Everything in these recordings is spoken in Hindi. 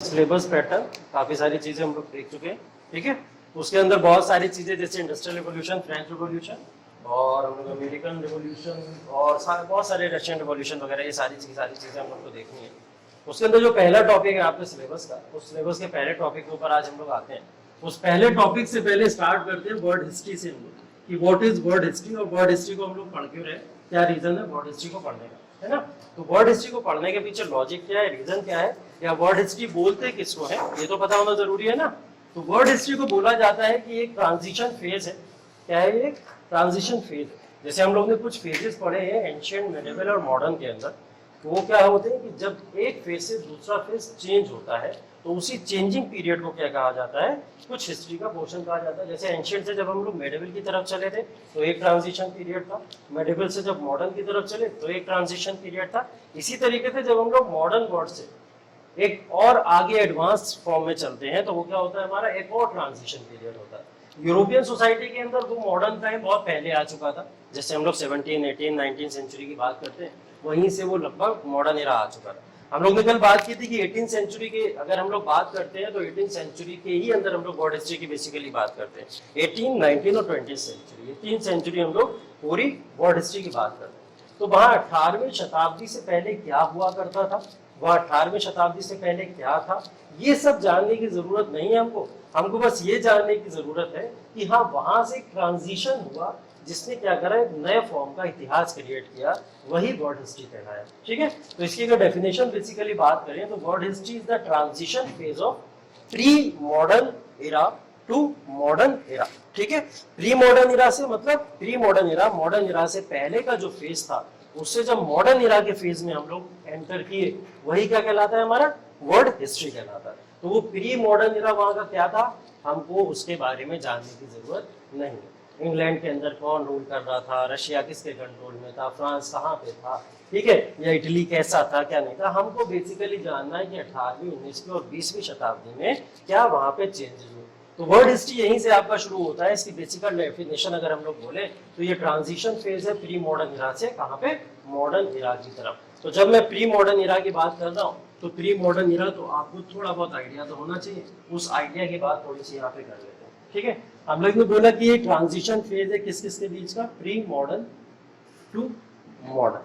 सिलेबस पैटर्न काफी सारी चीजें हम लोग देख चुके हैं, ठीक है। उसके अंदर बहुत सारी चीजें जैसे इंडस्ट्रियल रिवॉल्यूशन, फ्रेंच रिवॉल्यूशन और हम लोग अमेरिकन रिवॉल्यूशन और बहुत सारे रशियन रिवॉल्यूशन वगैरह, ये सारी चीजें हम लोग को देखनी है। उसके अंदर जो पहला टॉपिक है आपके सिलेबस का, उस सिलेबस के पहले टॉपिक के ऊपर आज हम लोग आते हैं। उस पहले टॉपिक से पहले स्टार्ट करते हैं वर्ल्ड हिस्ट्री से हम लोग, कि व्हाट इज वर्ल्ड हिस्ट्री और वर्ल्ड हिस्ट्री को हम लोग पढ़ क्यों रहे, क्या रीजन है वर्ल्ड हिस्ट्री को पढ़ने का, है ना। तो वर्ल्ड हिस्ट्री को पढ़ने के पीछे लॉजिक क्या है, रीजन क्या है, या वर्ल्ड हिस्ट्री बोलते किसको है, ये तो पता होना जरूरी है ना। तो वर्ल्ड हिस्ट्री को बोला जाता है कि एक ट्रांजिशन फेज है। क्या है, एक ट्रांजिशन फेज है। जैसे हम लोग ने कुछ फेजेस पढ़े हैं एंशिएंट, मेडिवल और मॉडर्न के अंदर, तो वो क्या होते हैं कि जब एक फेज से दूसरा फेज चेंज होता है तो उसी चेंजिंग पीरियड को क्या कहा जाता है, कुछ हिस्ट्री का पोर्शन कहा जाता है। जैसे एंशिएंट से जब हम लोग मेडिवल की तरफ चले थे तो एक ट्रांजिशन पीरियड था, मेडिवल से जब मॉडर्न की तरफ चले तो एक ट्रांजिशन पीरियड था। इसी तरीके से जब हम लोग मॉडर्न वर्ड से एक और आगे एडवांस फॉर्म में चलते हैं तो वो क्या होता है, हमारा एक और ट्रांजिशन पीरियड होता है। यूरोपियन सोसाइटी के अंदर वो मॉडर्न टाइम बहुत पहले आ चुका था। जैसे हम लोग 17, 18, 19 सेंचुरी की बात करते हैं, वहीं से वो लगभग मॉडर्न एरा आ चुका था। हम लोग ने कल बात की थी कि 18 सेंचुरी के अगर हम लोग बात करते हैं तो 18 सेंचुरी के ही अंदर हम लोग वर्ल्ड हिस्ट्री की बेसिकली बात करते हैं। 18, 19 और 20 सेंचुरी, ये 3 सेंचुरी हम लोग पूरी वर्ल्ड हिस्ट्री की बात करते हैं। तो वहाँ 18वीं शताब्दी से पहले क्या हुआ करता था, वह 18वीं शताब्दी से पहले क्या था, ये सब जानने की जरूरत नहीं है हमको। हमको बस ये जानने की जरूरत है कि हाँ वहां से ट्रांजिशन हुआ जिसने क्या करा, एक नए फॉर्म का इतिहास क्रिएट किया, वही वर्ल्ड हिस्ट्री कहलाया, ठीक है। तो इसकी अगर डेफिनेशन बेसिकली बात करें तो world history is the transition phase of pre modern era to modern era, ठीक है। प्री मॉडर्न एरा से मतलब pre modern era, modern era से पहले का जो फेज था, उससे जब मॉडर्न एरा के फेज में हम लोग एंटर किए, वही क्या कहलाता है, हमारा वर्ल्ड हिस्ट्री कहलाता है। तो वो प्री मॉडर्न एरा वहां का क्या था, हमको उसके बारे में जानने की जरूरत नहीं है। इंग्लैंड के अंदर कौन रूल कर रहा था, रशिया किसके कंट्रोल में था, फ्रांस कहाँ पे था, ठीक है, या इटली कैसा था, क्या नहीं था। हमको बेसिकली जानना है कि 18वीं, 19वीं और 20वीं शताब्दी में क्या वहां पे चेंजेस हुए। तो वर्ल्ड हिस्ट्री यहीं से आपका शुरू होता है। इसकी बेसिकल डेफिनेशन अगर हम लोग बोले तो ये ट्रांजिशन फेज है प्री मॉडर्न इरा से कहाँ पे, मॉडर्न इरा की तरफ। तो जब मैं प्री मॉडर्न इरा की बात कर रहा हूँ तो प्री मॉडर्न इरा तो आपको थोड़ा बहुत आइडिया तो होना चाहिए, उस आइडिया की बात थोड़ी सी यहाँ पे कर लेते हैं, ठीक है। हम लोग ने बोला कि ये ट्रांजिशन फेज है किस किस के बीच का, प्री मॉडर्न टू मॉडर्न,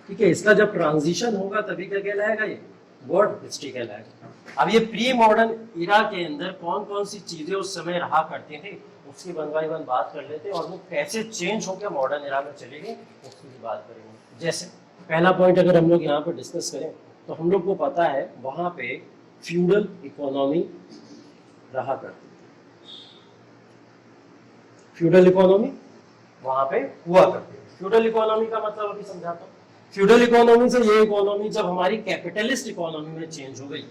ठीक है। इसका जब ट्रांजिशन होगा तभी क्या कहलाएगा, ये वर्ल्ड हिस्ट्री कहलाएगा। अब ये प्री मॉडर्न इरा के अंदर कौन कौन सी चीजें उस समय रहा करती थी, उसकी वन बाय वन बात कर लेते हैं, और वो कैसे चेंज होकर मॉडर्न इरा में चली गई उसकी भी बात करेंगे। जैसे पहला पॉइंट अगर हम लोग यहाँ पर डिस्कस करें तो हम लोग को पता है वहां पे फ्यूडल इकोनॉमी रहा करती थी। फ्यूडल इकोनॉमी वहां पे हुआ करती थी। फ्यूडल इकोनॉमी का मतलब अभी समझाता हूँ। फ्यूडल इकोनॉमी से ये इकोनॉमी जब हमारी कैपिटलिस्ट इकोनॉमी में चेंज हो गई,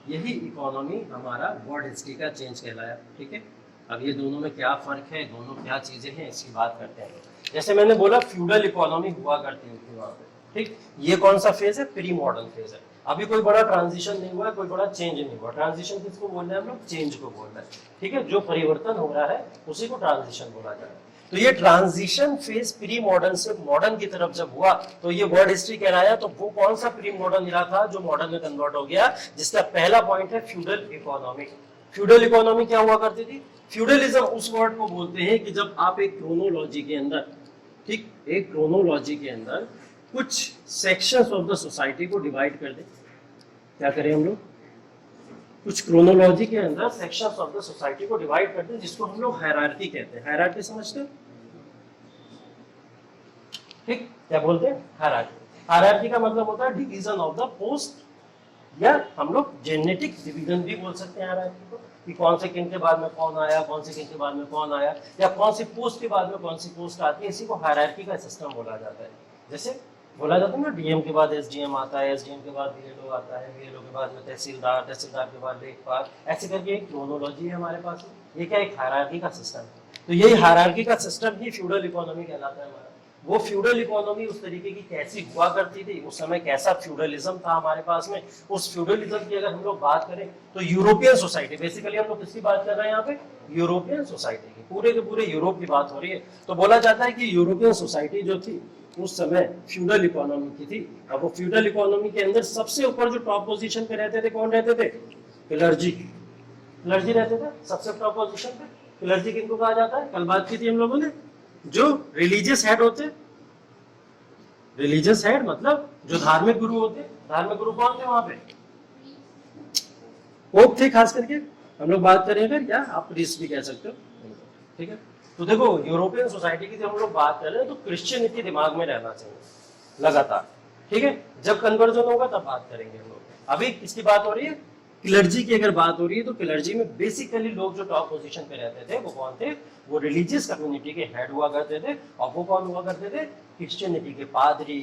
यही इकोनॉमी हमारा वर्ल्ड हिस्ट्री का चेंज कहलाया, ठीक है। अब ये दोनों में क्या फर्क है, दोनों क्या चीजें हैं, इसकी बात करते हैं। जैसे मैंने बोला फ्यूडल इकोनॉमी हुआ करती थी वहां पे, ठीक। ये कौन सा फेज है, प्री मॉडर्न फेज है। अभी कोई बड़ा ट्रांजिशन नहीं हुआ है, कोई बड़ा चेंज नहीं हुआ। ट्रांजिशन किसको बोल रहे हैं हम लोग, चेंज को बोल रहे हैं, ठीक है। जो परिवर्तन हो रहा है उसी को ट्रांजिशन बोला जा रहा है। तो ये ट्रांजिशन फेज प्री मॉडर्न से मॉडर्न की तरफ जब हुआ तो ये वर्ल्ड हिस्ट्री कहलाया। तो वो कौन सा प्री मॉडर्न इरा था जो मॉडर्न में कन्वर्ट हो गया, जिसका पहला पॉइंट है फ्यूडल इकोनॉमी। फ्यूडल इकोनॉमी क्या हुआ करती थी, फ्यूडलिज्म उस वर्ड को बोलते हैं कि जब आप एक क्रोनोलॉजी के अंदर, ठीक, एक क्रोनोलॉजी के अंदर कुछ सेक्शंस ऑफ द सोसाइटी को डिवाइड कर दें। क्या करें हम लोग, कुछ क्रोनोलॉजी के अंदर सेक्शंस ऑफ द सोसाइटी को डिवाइड करते हैं, जिसको हम लोग हायरार्की कहते हैं। हायरार्की समझते हैं, ठीक, क्या बोलते हैं, हायरार्की। हायरार्की का मतलब होता है डिवीजन ऑफ द पोस्ट, या हम लोग जेनेटिक डिवीजन भी बोल सकते हैं हायरार्की को, कि कौन से किंग के बाद में कौन आया, कौन से किंग के बाद में कौन आया, या कौन सी पोस्ट के बाद में कौन सी पोस्ट आती है। इसी को हायरार्की का सिस्टम बोला जाता है। जैसे बोला जाता है ना, डीएम के बाद एसडीएम आता है, एसडीएम के बाद बीएलओ आता है, बीएलओ के बाद में तहसीलदार, तहसीलदार के बाद लेखपाल, ऐसे करके एक क्रोनोलॉजी है हमारे पास। ये क्या, एक हायरार्की का सिस्टम है। तो यही हायरार्की का सिस्टम ही फ्यूडल इकोनॉमी कहलाता है हमारा। वो फ्यूडल इकोनॉमी उस तरीके की कैसी हुआ करती थी, उस समय कैसा फ्यूडलिज्म था हमारे पास में, उस फ्यूडलिज्म की अगर हम लोग बात करें तो यूरोपियन सोसाइटी, बेसिकली हम लोग किसकी बात कर रहे हैं यहाँ पे, यूरोपियन सोसाइटी की, पूरे के पूरे यूरोप की बात हो रही है। तो बोला जाता है कि यूरोपियन सोसाइटी जो थी उस समय फ्यूडल इकोनॉमी की थी। अब वो फ्यूडल इकोनॉमी के अंदर सबसे ऊपर जो टॉप पोजीशन पे रहते थे कौन रहते थे? क्लर्जी। क्लर्जी रहते थे सबसे टॉप पोजीशन पे। क्लर्जी किनको कहा जाता है? कल बात की थी हम लोगों ने, जो रिलीजियस हेड होते। रिलीजियस हेड मतलब जो धार्मिक गुरु होते। धार्मिक गुरु कौन थे वहां पे? पोप थे खास करके। हम लोग बात करें फिर, या आप प्रीस्ट भी कह सकते हो, ठीक है। तो देखो यूरोपियन सोसाइटी की जब हम लोग बात कर रहे हैं तो क्रिश्चियनिटी दिमाग में रहना चाहिए लगातार, ठीक है। जब कन्वर्जन होगा तब बात करेंगे हम लोग। अभी किसकी बात हो रही है? क्लर्जी की अगर बात हो रही है तो क्लर्जी में बेसिकली लोग जो टॉप पोजीशन पे रहते थे वो कौन थे? वो रिलीजियस कम्युनिटी के हेड हुआ करते थे। और वो कौन हुआ करते थे? क्रिश्चियनिटी के पादरी,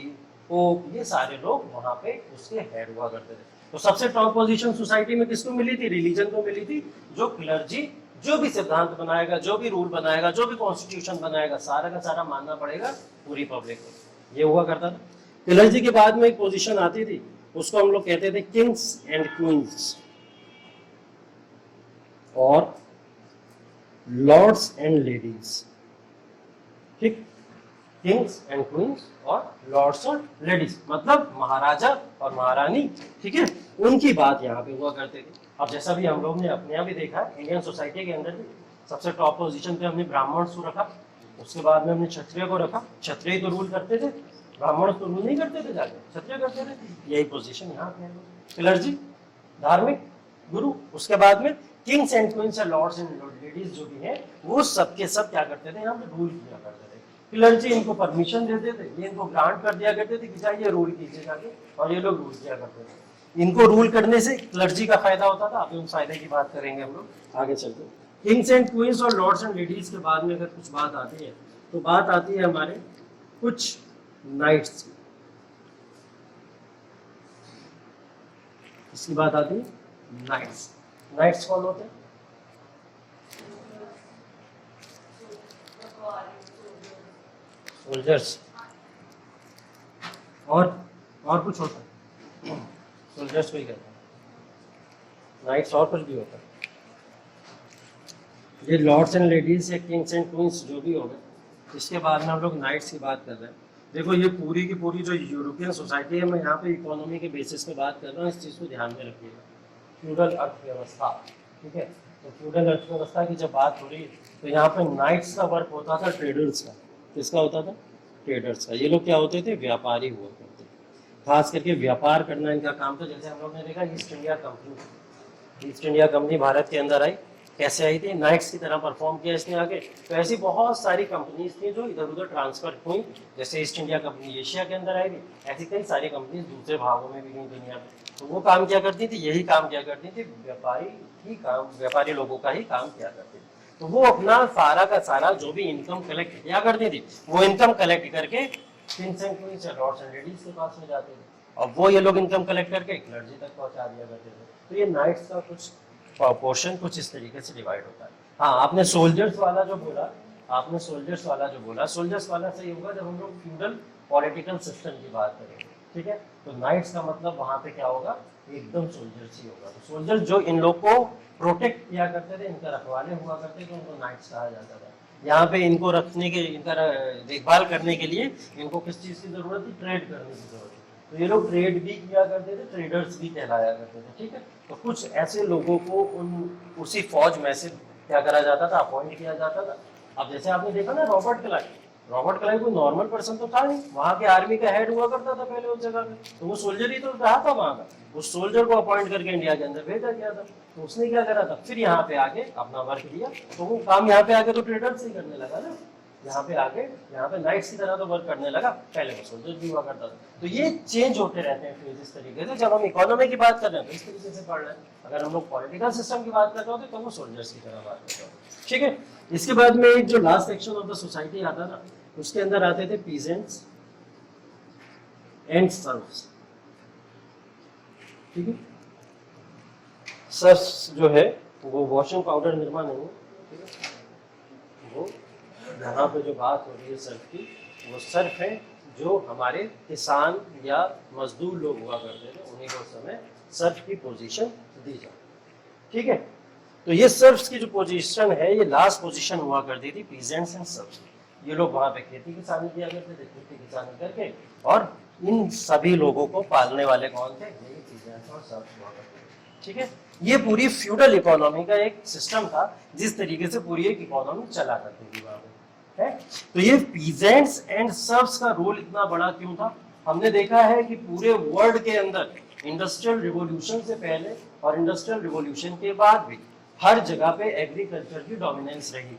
पोप, ये सारे लोग वहां पे उसके हेड हुआ करते थे। तो सबसे टॉप पोजीशन सोसाइटी में किसको मिली थी? रिलीजन को मिली थी। जो क्लर्जी जो भी सिद्धांत बनाएगा, जो भी रूल बनाएगा, जो भी कॉन्स्टिट्यूशन बनाएगा, सारा का सारा मानना पड़ेगा पूरी पब्लिक को। ये हुआ करता था। क्लर्जी के बाद में एक पोजीशन आती थी, उसको हम लोग कहते थे किंग्स एंड क्वींस और लॉर्ड्स एंड लेडीज, ठीक। किंग्स एंड क्वींस और लॉर्ड्स और लेडीज मतलब महाराजा और महारानी, ठीक है, उनकी बात यहाँ पे हुआ करती थी। अब जैसा भी हम लोग ने अपने यहाँ भी देखा है, इंडियन सोसाइटी के अंदर भी सबसे टॉप पोजीशन पे हमने ब्राह्मण को रखा, उसके बाद में हमने क्षत्रिय को रखा। क्षत्रिय तो रूल करते थे, ब्राह्मण तो रूल नहीं करते थे, जाके क्षत्रिय करते थे। यही पोजीशन यहाँ पे है। क्लर्जी धार्मिक गुरु, उसके बाद में किंग्स एंड क्वींस और लॉर्ड्स एंड लेडीज जो भी है वो सबके सब क्या करते थे? यहाँ पे रूल किया करते थे। क्लर्जी इनको परमिशन देते थे, ये इनको ग्रांट कर दिया करते थे कि जाइए रूल कीजिए जाके, और ये लोग रूल किया करते थे। इनको रूल करने से क्लर्जी का फायदा होता था। अभी उन फायदे की बात करेंगे हम लोग आगे चलते। किंग्स एंड क्वींस और लॉर्ड्स एंड लेडीज के बाद में अगर कुछ बात आती है तो बात आती है हमारे कुछ नाइट्स की। इसकी बात आती है नाइट्स। नाइट्स कौन होते हैं? सोल्जर्स। और कुछ होता है? सोल्जर्स को ही कहते हैं। नाइट्स और कुछ भी होता है। ये लॉर्ड्स एंड लेडीज या किंग्स एंड क्वींस जो भी हो गए, इसके बाद में हम लोग नाइट्स की बात कर रहे हैं। देखो ये पूरी की पूरी जो यूरोपियन सोसाइटी है, मैं यहाँ पे इकोनॉमी के बेसिस पे बात कर रहा हूँ, इस चीज़ को ध्यान में रखिएगा। फ्यूडल अर्थव्यवस्था, ठीक है। तो फ्यूडल अर्थव्यवस्था की जब बात हो रही है तो यहाँ पे नाइट्स का वर्क होता था ट्रेडर्स का। किसका होता था? ट्रेडर्स का। ये लोग क्या होते थे? व्यापारी हुआ करते थे। खास करके व्यापार करना इनका काम था। जैसे हम लोग ने देखा east India company, east India company Bharat के अंदर आई। कैसे आई थी? नाइट्स की तरह परफॉर्म किया इसने आगे। तो ऐसी बहुत सारी कंपनीज थी जो इधर उधर ट्रांसफर हुई। जैसे ईस्ट इंडिया कंपनी एशिया के अंदर आई थी, ऐसी कई सारी कंपनीज दूसरे भागों में भी गई दुनिया में। तो वो काम क्या करती थी? यही काम क्या करती थी? व्यापारी ही काम, व्यापारी लोगों का ही काम किया करती थी। तो वो अपना सारा का सारा जो भी इनकम कलेक्ट किया करती थी, वो इनकम कलेक्ट करके किंग्स एंड क्वींस या लॉर्ड्स एंड लेडीज के पास में जाते थे, और वो ये लोग इनकम कलेक्ट करके क्लर्जी तक पहुंचा दिया करते थे। तो ये नाइट्स का कुछ पोर्शन कुछ इस तरीके से डिवाइड होता है। हाँ, आपने सोल्जर्स वाला जो बोला, सोल्जर्स वाला सही होगा जब हम लोग फ्यूडल पॉलिटिकल सिस्टम की बात करेंगे, ठीक है। तो नाइट्स का मतलब वहां पे क्या होगा? एकदम सोल्जर्स ही होगा। तो सोल्जर जो इन लोग को प्रोटेक्ट किया करते थे, इनका रखवाले हुआ करते थे, उनको नाइट्स कहा जाता था। यहाँ पे इनको रखने के, इनका देखभाल करने के लिए इनको किस चीज़ की जरूरत थी? ट्रेड करने की जरूरत थी। तो ये लोग ट्रेड भी किया करते थे, ट्रेडर्स भी कहलाया करते थे, ठीक है। तो कुछ ऐसे लोगों को उसी फौज में से क्या करा जाता था? अपॉइंट किया जाता था। अब जैसे आपने देखा ना रॉबर्ट क्लाइव कोई नॉर्मल पर्सन तो था नहीं, वहाँ के आर्मी का हेड हुआ करता था पहले उस जगह पे। तो वो सोल्जर ही तो रहा था वहाँ का। उस सोल्जर को अपॉइंट करके इंडिया के अंदर भेजा गया था। तो उसने क्या करा था? फिर यहाँ पे आके अपना वर्क किया। तो वो काम यहाँ पे आके तो ट्रेडर्स ही करने लगा ना, यहाँ पे आके यहाँ पे नाइट्स की तरह तो वर्क करने लगा। पहले वो सोल्जर भी हुआ करता था। तो ये चेंज होते रहते हैं फेज इस तरीके से। जब हम इकोनॉमी की बात कर रहे हैं तो इस तरीके से पढ़ रहे हैं, अगर हम लोग पॉलिटिकल सिस्टम की बात कर रहे होते तो वो सोल्जर्स की तरह बात करते होते, ठीक है। इसके बाद में एक जो last section of the society आता ना, उसके अंदर आते थे पीजेंट्स एंड सर्व्स, ठीक है। सर्व्स जो है वो वॉशिंग पाउडर निर्माण नहीं है, ठीक है। वो यहाँ पे जो बात हो रही है सर्फ की, वो सर्फ है जो हमारे किसान या मजदूर लोग हुआ करते थे, उन्हीं को उस समय सर्फ की पोजीशन दी जाती, ठीक है। तो ये सर्फ्स की जो पोजीशन है, ये लास्ट पोजीशन हुआ करती थी पीजेंट्स एंड सर्व्स। ये लोग वहां पे खेती किसानी किया करते थे, खेती किसानी करके, और इन सभी लोगों को पालने वाले कौन थे? यही पीजेंट्स और सर्व्स हुआ करते थे। ठीक है, ये पूरी फ्यूडल इकोनॉमी का एक सिस्टम था, जिस तरीके से पूरी एक इकोनॉमी चला करती थी वहां पे, है। तो ये पीजेंट्स एंड सर्व्स का रोल इतना बड़ा क्यों था? हमने देखा है कि पूरे वर्ल्ड के अंदर इंडस्ट्रियल रिवॉल्यूशन से पहले और इंडस्ट्रियल रिवॉल्यूशन के बाद भी हर जगह पे एग्रीकल्चर की डोमिनेंस रही,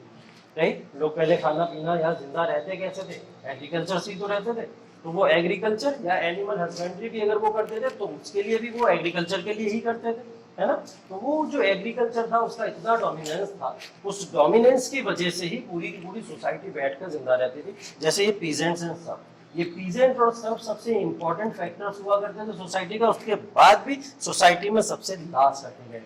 राइट। लोग पहले खाना पीना या जिंदा रहते कैसे थे? एग्रीकल्चर से ही तो रहते थे। तो वो एग्रीकल्चर या एनिमल हस्बेंड्री भी अगर वो करते थे तो उसके लिए भी वो एग्रीकल्चर के लिए ही करते थे, है ना। तो वो जो एग्रीकल्चर था उसका इतना डोमिनेंस था, उस डोमिनेंस की वजह से ही पूरी की पूरी सोसाइटी बैठकर जिंदा रहती थी। जैसे ये पीजेंट्स एंड सब, ये पीजेंट और सब सबसे इंपॉर्टेंट फैक्टर्स हुआ करते थे सोसाइटी का। उसके बाद भी सोसाइटी में सबसे लास्ट रखे गए,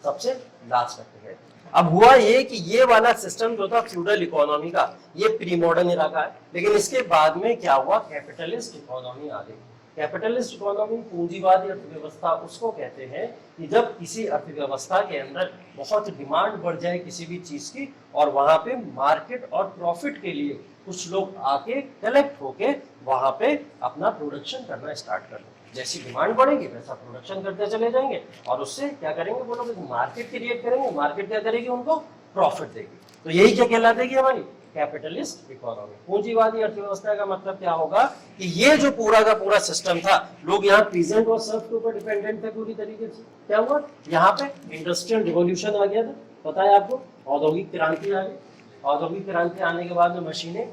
सबसे लास्ट रखे गए। अब हुआ ये कि ये वाला सिस्टम जो था फ्यूडल इकोनॉमी का, ये प्री मॉडर्न इरा का है। लेकिन इसके बाद में क्या हुआ? कैपिटलिस्ट इकोनॉमी आ गई। कैपिटलिस्ट इकोनॉमी, पूंजीवादी अर्थव्यवस्था उसको कहते हैं कि जब किसी अर्थव्यवस्था के अंदर बहुत डिमांड बढ़ जाए किसी भी चीज की, और वहां पे मार्केट और प्रॉफिट के लिए कुछ लोग आके कलेक्ट होके वहां पे अपना प्रोडक्शन करना स्टार्ट कर दें। जैसी डिमांड बढ़ेगी वैसा प्रोडक्शन करते चले जाएंगे, और उससे क्या करेंगे वो लोग? मार्केट क्रिएट करेंगे। मार्केट क्या करेगी? उनको प्रॉफिट देगी। तो यही क्या कहलाती हमारी कैपिटलिस्ट इकोनॉमी। पूंजीवादी अर्थव्यवस्था का मतलब क्या होगा कि ये जो पूरा का पूरा सिस्टम था, लोग यहाँ पीजेंट और सर्फ के ऊपर डिपेंडेंट थे पूरी तरीके से। क्या हुआ? यहाँ पे इंडस्ट्रियल रिवॉल्यूशन आ गया था, पता है आपको। औद्योगिक क्रांति आ गई। औद्योगिक क्रांति आने के बाद में मशीनें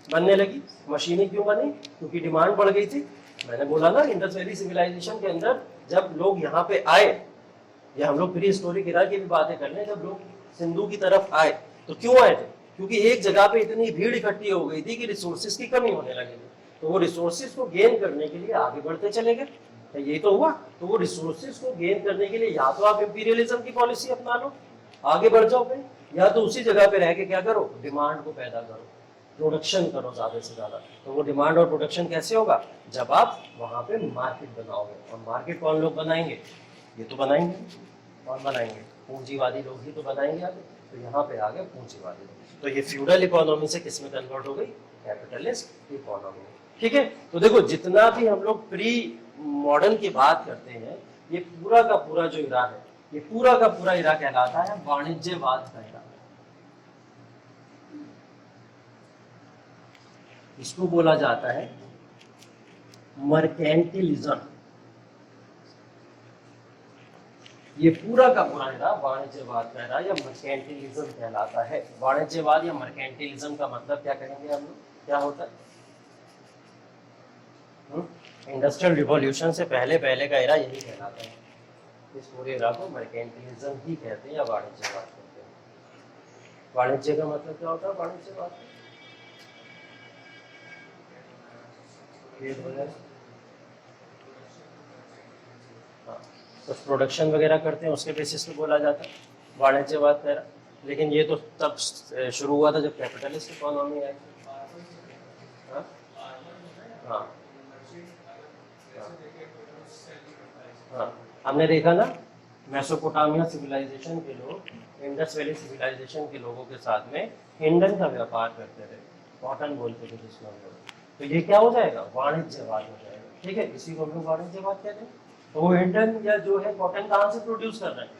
बनने लगी। मशीनें क्यों बनी? क्योंकि डिमांड बढ़ गई थी। मैंने बोला ना, इंडस वैली सिविलाइजेशन के अंदर जब लोग यहाँ पे आए, या हम लोग प्री हिस्टोरिक इरा की भी बातें कर लें, जब लोग सिंधु की तरफ आए तो क्यों आए थे? क्योंकि एक जगह पे इतनी भीड़ इकट्ठी हो गई थी कि रिसोर्सेज की कमी होने लगी थी। तो वो रिसोर्सेज को गेन करने के लिए आगे बढ़ते चले गए। तो यही तो हुआ। तो वो रिसोर्सेज को गेन करने के लिए या तो आप इंपीरियलिज्म की पॉलिसी अपना लो, आगे बढ़ जाओ कहीं, या तो उसी जगह पे रह के क्या करो? डिमांड को पैदा करो, प्रोडक्शन करो ज्यादा से ज्यादा। तो वो डिमांड और प्रोडक्शन कैसे होगा? जब आप वहां पे मार्केट बनाओगे। और मार्केट कौन लोग बनाएंगे? ये तो बनाएंगे। कौन बनाएंगे? पूंजीवादी लोग ही तो बनाएंगे आगे। तो यहाँ पे आ गए पूंजीवादी लोग। तो ये फ्यूडल इकोनॉमी से किसमें कन्वर्ट हो गई? Capitalist economy. ठीक है। तो देखो, जितना भी हम लोग प्री मॉडर्न की बात करते हैं, ये पूरा का पूरा जो इरा है, ये पूरा का पूरा इरा कहलाता है वाणिज्यवाद का इरा। इसको बोला जाता है मर्केंटिलिज्म। ये पूरा का पूरा इरा वाणिज्यवाद का इरा या मर्केंटिलिज्म कहलाता है। वाणिज्यवाद या मर्केंटिलिज्म का मतलब क्या करेंगे हम लोग? क्या होता है? इंडस्ट्रियल रिवॉल्यूशन से पहले पहले का इरा यही कहलाता है। इस पूरे इरा को मर्केंटिलिज्म ही कहते हैं या वाणिज्यवाद कहते हैं। वाणिज्य का मतलब क्या होता है? वाणिज्यवाद तो प्रोडक्शन वगैरह करते हैं, उसके बेसिस पे बोला जाता है वाणिज्यवाद का इरा। लेकिन ये तो तब शुरू हुआ था जब कैपिटलिस्ट इकोनॉमी आई। हाँ हाँ हाँ, हमने देखा ना, मेसोपोटामिया सिविलाइजेशन के लोग इंडस वैली सिविलाइजेशन के लोगों के साथ में हिंडन का व्यापार करते थे, कॉटन बोलते थे जिसमें हम लोग। तो ये क्या हो जाएगा? वाणिज्यवाद हो जाएगा। ठीक है, इसी को हम लोग वाणिज्यवाद कहते हैं। तो वो हिंडन या जो है कॉटन कहाँ से प्रोड्यूस कर रहे हैं?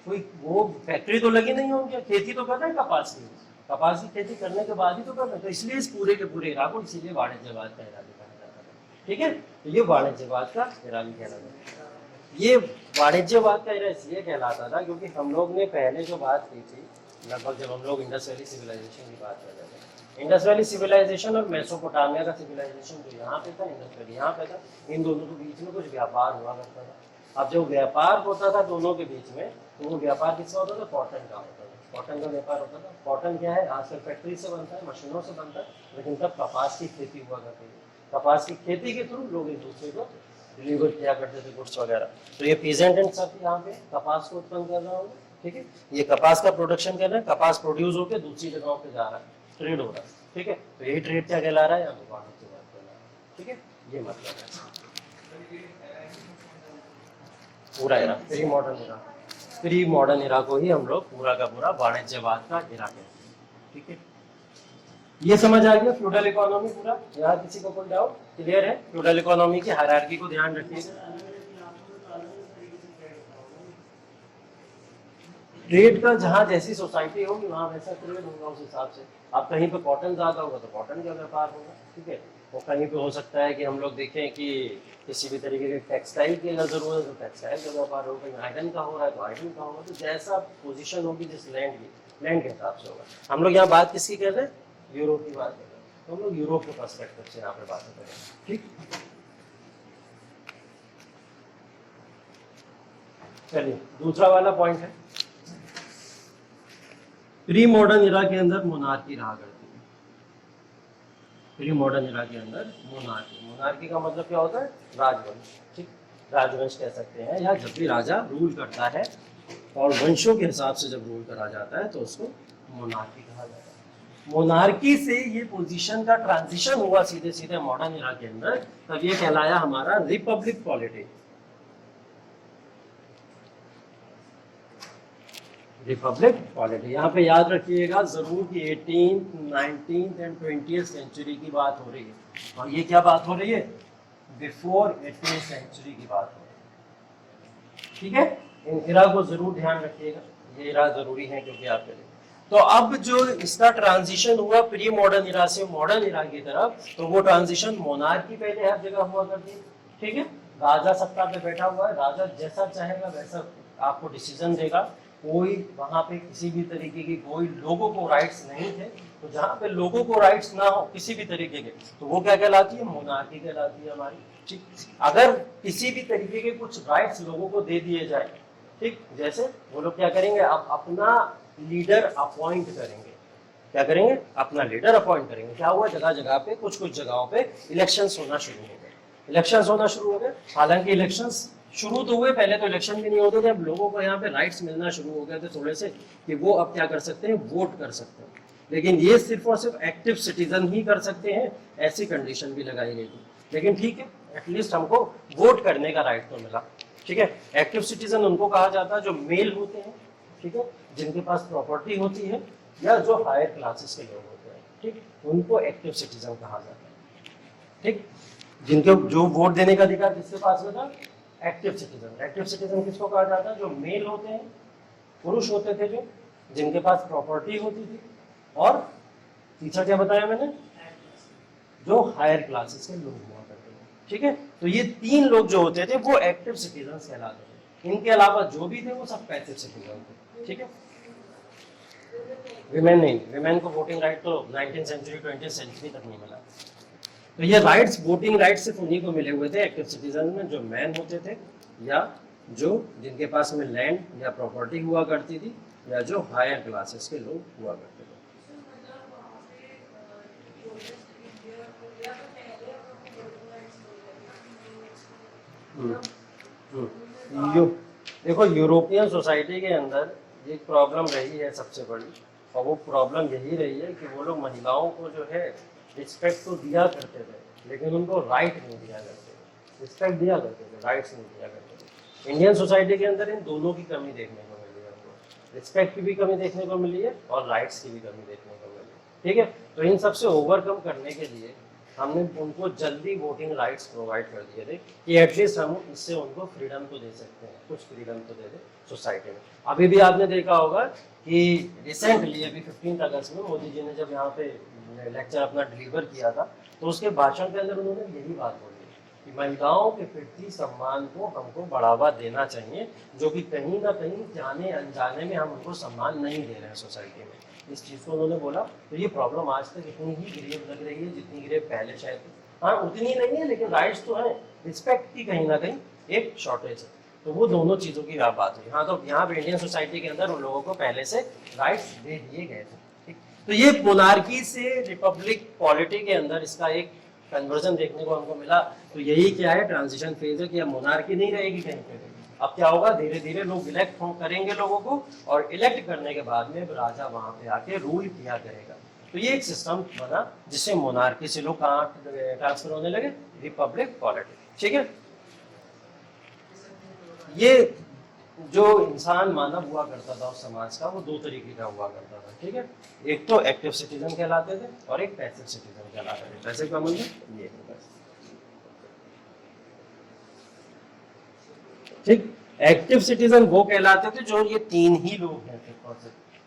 कोई वो फैक्ट्री तो लगी नहीं होगी, खेती तो कर रहे हैं कपास की। कपास की खेती करने के बाद ही तो कर रहे हैं। तो इसलिए इस पूरे के पूरे इरा को इसीलिए वाणिज्यवाद का इरा भी कहा जाता है। ठीक है, तो ये वाणिज्यवाद का इरा भी कहलाता है। ये वाणिज्यवाद का इरा इसलिए कहलाता था क्योंकि हम लोग ने पहले जो बात की थी, लगभग जब हम लोग इंडस वैली सिविलाइजेशन की बात कर रहे थे, इंडस वैली सिविलाइजेशन और मेसोपोटामिया का सिविलाइजेशन जो यहाँ पे था, इंडस वैली यहाँ पे था, इन दोनों के बीच में कुछ व्यापार हुआ करता था। अब जो व्यापार होता था दोनों के बीच में, तो वो व्यापार किसका होता था? कॉटन का होता था। कॉटन का व्यापार होता था। कॉटन क्या है? आजकल फैक्ट्री से बनता है, मशीनों से बनता है, लेकिन तब कपास की खेती हुआ करती थी। कपास की खेती के थ्रू लोग एक दूसरे को डिलीवर किया करते थे गुड्स वगैरह। तो ये पीजेंट एंड सब यहाँ पे कपास को उत्पन्न कर रहा होगा। ठीक है, ये कपास का प्रोडक्शन कर रहे हैं, कपास प्रोड्यूस होकर दूसरी जगहों पे जा रहा है, ट्रेड हो रहा है। ठीक है, तो यही ट्रेड क्या कहला रहा है? यहाँ पे वाणिज्यवाद कहला रहा है। ठीक है, ये मतलब है पूरा era, pre modern era. Pre modern era को ही हम लोग पूरा का पूरा वाणिज्यवाद का इरा कहते हैं। ठीक है, ये समझ आ गया फ्यूडल इकोनॉमी पूरा? यहाँ किसी को कोई डाउट? क्लियर है? फ्यूडल इकोनॉमी की हायरार्की को ध्यान रखिएगा। ट्रेड का जहाँ जैसी सोसाइटी होगी वहाँ वैसा ट्रेड होगा उस हिसाब से। अब कहीं पे कॉटन ज़्यादा होगा तो कॉटन का व्यापार होगा, ठीक है। और कहीं पे हो सकता है कि हम लोग देखें कि किसी भी तरीके के टेक्सटाइल की अगर ज़रूरत है तो टेक्सटाइल का व्यापार होगा, कहीं आयरन का हो रहा है तो आयरन का होगा। तो जैसा पोजीशन होगी जिस लैंड की, लैंड के हिसाब से होगा। हम लोग यहाँ बात किसकी कर रहे हैं? यूरोप की बात कर रहे हैं, तो हम लोग यूरोप के पर्सपेक्टिव से यहाँ पे बात करेंगे, ठीक। चलिए दूसरा वाला पॉइंट है, प्री मॉडर्न इरा के अंदर मोनार्की रहा करती है। प्री मॉडर्न इरा के अंदर मोनार्की, मोनार्की का मतलब क्या होता है? राजवंश, ठीक। राजवंश कह सकते हैं, या जब भी राजा रूल करता है और वंशों के हिसाब से जब रूल करा जाता है तो उसको मोनार्की कहा जाता है। मोनार्की से ये पोजीशन का ट्रांजिशन हुआ सीधे सीधे मॉडर्न इरा के अंदर, तब ये कहलाया हमारा रिपब्लिक पॉलिटी। Republic polity. यहाँ पे याद रखिएगा जरूर कि 18th, 19th and 20th century की बात हो रही है, और ये क्या बात हो रही है? बिफोर 18th सेंचुरी की बात हो रही है, ठीक है। इन इरा को जरूर ध्यान रखिएगा, ये इरा जरूरी है क्योंकि आपके लिए। तो अब जो इसका ट्रांजिशन हुआ प्री मॉडर्न इरा से मॉडर्न इरा की तरफ, तो वो ट्रांजिशन मोनार्की पहले हर जगह हुआ करती है, ठीक है। राजा सत्ता पे बैठा हुआ है, राजा जैसा चाहेगा वैसा आपको डिसीजन देगा। कोई वहां पे किसी भी तरीके की कोई लोगों को राइट्स नहीं थे, तो जहाँ पे लोगों को राइट्स ना हो किसी भी तरीके के, तो वो क्या कहलाती है? मोनार्की कहलाती है हमारी, ठीक। अगर किसी भी तरीके के कुछ राइट्स लोगों को दे दिए जाए, ठीक, जैसे वो लोग क्या करेंगे? अब अपना लीडर अपॉइंट करेंगे। क्या करेंगे? अपना लीडर अपॉइंट करेंगे। क्या हुआ? जगह जगह पे कुछ जगहों पे इलेक्शंस होना शुरू हो गए, इलेक्शंस होना शुरू हो गए। हालांकि इलेक्शंस शुरू तो हुए, पहले तो इलेक्शन भी नहीं होते थे। अब लोगों को यहाँ पे राइट्स मिलना शुरू हो गए थे थोड़े से, कि वो अब क्या कर सकते हैं? वोट कर सकते हैं। लेकिन ये सिर्फ और सिर्फ एक्टिव सिटीजन ही कर सकते हैं, ऐसी कंडीशन भी लगाई गई थी। लेकिन ठीक है, एटलीस्ट हमको वोट करने का राइट तो मिला, ठीक है। एक्टिव सिटीजन उनको कहा जाता है जो मेल होते हैं, ठीक है, जिनके पास प्रॉपर्टी होती है, या जो हायर क्लासेस के लोग होते हैं, ठीक, उनको एक्टिव सिटीजन कहा जाता है, ठीक। जिनके जो वोट देने का अधिकार किसके पास में था? Active citizen. एक्टिव सिटीजन किसको कहा जाता है? जो मेल होते हैं, पुरुष होते थे, जो जिनके पास प्रॉपर्टी होती थी, और तीसरा क्या बताया मैंने? जो हायर क्लासेस के लोग हुआ करते थे, ठीक है। तो ये तीन लोग जो होते थे वो एक्टिव सिटीजन कहलाते थे। इनके अलावा जो भी थे वो सब पैसिव सिटीजन थे, ठीक है। विमेन नहीं, विमेन को वोटिंग राइट तो 19th सेंचुरी 20th सेंचुरी तक नहीं मिला। तो ये राइट्स, वोटिंग राइट्स सिर्फ उन्हीं को मिले हुए थे एक्टिव सिटीजन में, जो मैन होते थे, या जो जिनके पास में लैंड या प्रॉपर्टी हुआ करती थी, या जो हायर क्लासेस के लोग हुआ करते थे। यो देखो, यूरोपियन सोसाइटी के अंदर एक प्रॉब्लम रही है सबसे बड़ी, और वो प्रॉब्लम यही रही है कि वो लोग महिलाओं को जो है रिस्पेक्ट तो दिया करते थे, लेकिन उनको राइट नहीं दिया करते थे। रिस्पेक्ट दिया करते थे, राइट्स नहीं दिया करते थे। इंडियन सोसाइटी के अंदर इन दोनों की कमी देखने को मिली है हमको, रिस्पेक्ट की भी कमी देखने को मिली है और राइट्स की भी कमी देखने को मिली है, ठीक है। तो इन सबसे ओवरकम करने के लिए हमने उनको जल्दी वोटिंग राइट्स प्रोवाइड कर दिए थे, कि एटलीस्ट हम इससे उनको फ्रीडम तो दे सकते हैं, कुछ फ्रीडम तो दे दे सोसाइटी में। अभी भी आपने देखा होगा कि रिसेंटली अभी 15 अगस्त में मोदी जी ने जब यहाँ पे लेक्चर अपना डिलीवर किया था, तो उसके भाषण के अंदर उन्होंने यही बात बोली कि महिलाओं के प्रति सम्मान को हमको बढ़ावा देना चाहिए, जो कि कहीं ना कहीं जाने अनजाने में हम उनको सम्मान नहीं दे रहे हैं सोसाइटी में। इस चीज़ को उन्होंने बोला। तो ये प्रॉब्लम आज तक इतनी ही ग्रेव लग रही है जितनी ग्रेव पहले शायद थी। हाँ, उतनी नहीं है, लेकिन राइट्स तो है, रिस्पेक्ट की कहीं ना कहीं एक शॉर्टेज है। तो वो दोनों चीज़ों की बात हुई। हाँ, तो यहाँ पे इंडियन सोसाइटी के अंदर उन लोगों को पहले से राइट्स दे दिए गए थे, ठीक। तो ये मोनार्की से रिपब्लिक पॉलिटी के अंदर इसका एक कन्वर्जन देखने को हमको मिला। तो यही क्या है, ट्रांजिशन फेज है, कि अब मोनार्की नहीं रहेगी कहीं पे। अब क्या होगा, धीरे धीरे लोग इलेक्ट करेंगे लोगों को, और इलेक्ट करने के बाद में राजा वहां पे आके रूल किया करेगा। तो ये एक सिस्टम बना जिससे मोनार्की से लोग कहाँ ट्रांसफर होने लगे? रिपब्लिक पॉलिटी, ठीक है। ये जो इंसान मानव हुआ करता था उस समाज का, वो दो तरीके का हुआ करता था, ठीक है। एक तो एक्टिव सिटीजन कहलाते थे और एक पैसिव सिटीजन कहलाते थे। पैसिव का मतलब ये होगा, ठीक। एक्टिव सिटीजन वो कहलाते थे जो ये तीन ही लोग हैं,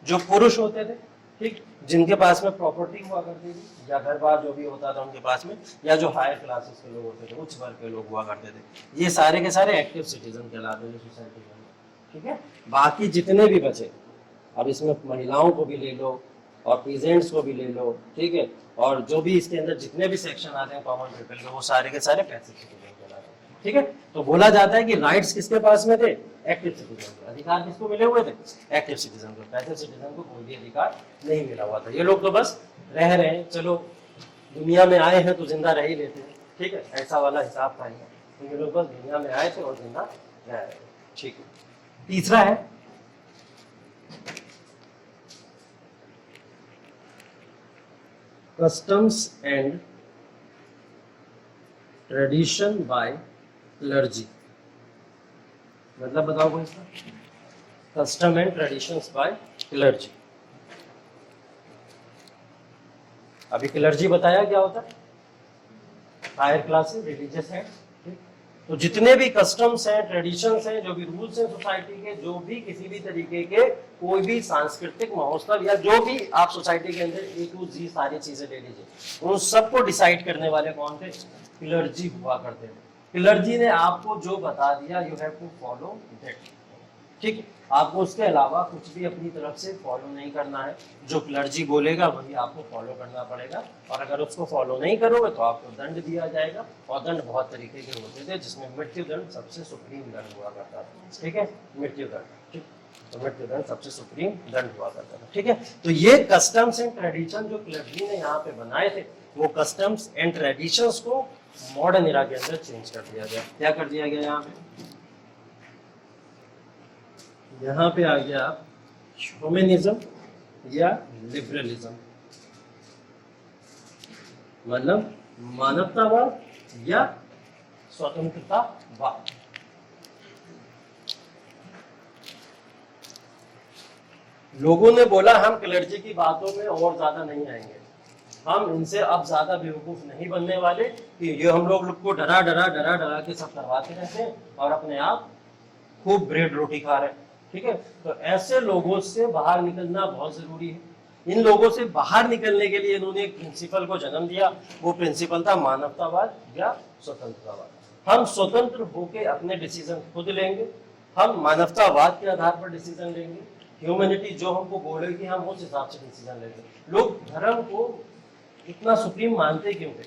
जो पुरुष होते थे, ठीक, जिनके पास में प्रॉपर्टी हुआ करती थी या घर बार जो भी होता था उनके पास में, या जो हायर क्लासेस के लोग होते थे, उच्च वर्ग के लोग हुआ करते थे, ये सारे के सारे एक्टिव सिटीजन कहलाते थे सोसाइटी में, ठीक है। बाकी जितने भी बचे, अब इसमें महिलाओं को भी ले लो और पीजेंट्स को भी ले लो, ठीक है, और जो भी इसके अंदर जितने भी सेक्शन आते हैं कॉमन पीपल के, वो सारे के सारे पैसिव सिटीजन कहलाते हैं, ठीक है। तो बोला जाता है कि राइट्स किसके पास में थे? एक्टिव सिटीजन को। अधिकार किसको मिले हुए थे? एक्टिव सिटीजन को। पैसिव सिटीजन को कोई भी अधिकार नहीं मिला हुआ था। ये लोग तो बस रह रहे हैं, चलो दुनिया में आए हैं तो जिंदा रह ही लेते हैं, ठीक है, ऐसा वाला हिसाब था। तो ये लोग बस दुनिया में आए थे और जिंदा रह रहे हैं, ठीक है। तीसरा है customs and tradition by clergy. मतलब बताओ कोई इसका? Custom and traditions by clergy. अभी क्लर्जी बताया क्या होता है? हायर क्लासेस, रिलीजियस है, ठीक। तो जितने भी कस्टम्स हैं, ट्रेडिशंस हैं, जो भी रूल्स हैं सोसाइटी के, जो भी किसी भी तरीके के कोई भी सांस्कृतिक महोत्सव या जो भी आप सोसाइटी के अंदर A to Z सारी चीजें ले लीजिए, उन सबको डिसाइड करने वाले कौन थे? क्लर्जी हुआ करते थे। क्लर्जी ने आपको जो बता दिया, you have to follow that, ठीक। आपको उसके अलावा कुछ भी अपनी तरफ से फॉलो नहीं करना है। जो क्लर्जी बोलेगा वही आपको फॉलो करना पड़ेगा, और अगर उसको फॉलो नहीं करोगे तो आपको दंड दिया जाएगा। और दंड बहुत तरीके के होते थे, जिसमें मृत्यु दंड सबसे सुप्रीम दंड हुआ करता था, ठीक है, मृत्यु दंड, ठीक। तो मृत्यु दंड सबसे सुप्रीम दंड हुआ करता था, ठीक है। तो ये कस्टम्स एंड ट्रेडिशन जो क्लर्जी ने यहाँ पे बनाए थे, वो कस्टम्स एंड ट्रेडिशंस को मॉडर्न इरा के अंदर चेंज कर दिया गया। क्या कर दिया गया यहाँ पे? यहाँ पे आ गया ह्यूमनिज्म या लिबरलिज्म, मतलब मानवतावाद या स्वतंत्रतावाद। लोगों ने बोला हम क्लर्जी की बातों में और ज्यादा नहीं आएंगे, हम इनसे अब ज्यादा बेवकूफ नहीं बनने वाले कि ये हम लोग को डरा डरा के सब करवाते रहते हैं और अपने आप खूब ब्रेड रोटी खा रहे हैं, ठीक है। तो ऐसे लोगों से बाहर निकलना बहुत जरूरी है। इन लोगों से बाहर निकलने के लिए इन्होंने एक प्रिंसिपल को जन्म दिया। वो प्रिंसिपल था मानवतावाद या स्वतंत्रतावाद। हम स्वतंत्र होकर अपने डिसीजन खुद लेंगे, हम मानवतावाद के आधार पर डिसीजन लेंगे, ह्यूमैनिटी जो हमको बोलेगी हम उस हिसाब से डिसीजन लेंगे। लोग धर्म को इतना सुप्रीम मानते क्यों थे?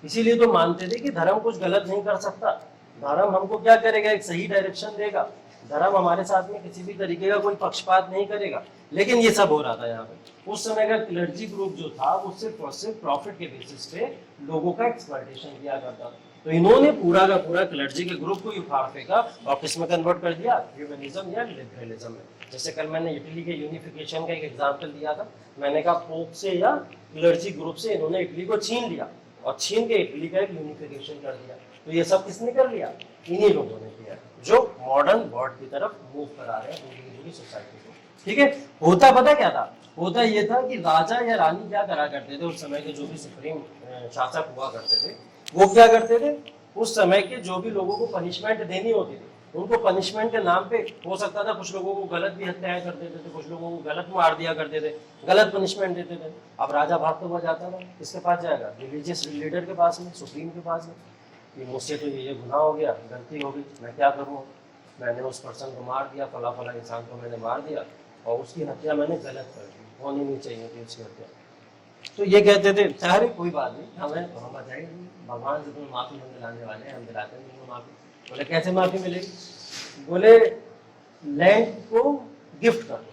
इसीलिए तो मानते थे कि धर्म कुछ गलत नहीं कर सकता, धर्म हमको क्या करेगा, एक सही डायरेक्शन देगा, धर्म हमारे साथ में किसी भी तरीके का कोई पक्षपात नहीं करेगा। लेकिन ये सब हो रहा था यहाँ पे। उस समय का क्लर्जी ग्रुप जो था वो सिर्फ प्रॉफिट के बेसिस पे लोगों का एक्सप्लॉयटेशन किया करता था। तो इन्होंने पूरा का पूरा क्लर्जी के ग्रुप को उखाड़ फेंका और किसमें कन्वर्ट कर दिया? ह्यूमनिज्म या लिबरलिज्म में। जैसे कल मैंने इटली के यूनिफिकेशन का एक एग्जाम्पल दिया था, मैंने कहा पोप से या क्लर्जी ग्रुप से इन्होंने इटली को छीन लिया और छीन के इटली का एक यूनिफिकेशन कर दिया। तो ये सब किसने कर लिया? इन्हीं लोगों ने किया, जो मॉडर्न वर्ल्ड की तरफ मूव करा रहे हैं पूरी सोसाइटी को, ठीक है। होता पता क्या था? होता ये था कि राजा या रानी क्या करा करते थे, उस समय के जो भी सुप्रीम शासक हुआ करते थे, वो क्या करते थे, उस समय के जो भी लोगों को पनिशमेंट देनी होती थी, उनको पनिशमेंट के नाम पे हो सकता था कुछ लोगों को गलत भी हत्याएं कर देते थे, कुछ लोगों को गलत मार दिया करते थे, गलत पनिशमेंट देते थे। अब राजा भागता हुआ जाता था, किसके पास जाएगा? रिलीजियस लीडर के पास में, सुप्रीम के पास में, कि मुझसे तो ये गुनाह हो गया, गलती हो गई, मैं क्या करूँ, मैंने उस पर्सन को मार दिया, फला फला इंसान को मैंने मार दिया और उसकी हत्या मैंने गलत कर दी, होनी नहीं चाहिए थी उसकी हत्या। तो ये कहते थे अरे कोई बात नहीं, हमें हम बताएंगे, भगवान से तुम माफी हम दिलाने वाले हैं, हम दिलाते हैं माफी। बोले कैसे माफी मिलेगी? बोले लैंड को गिफ्ट कर दो,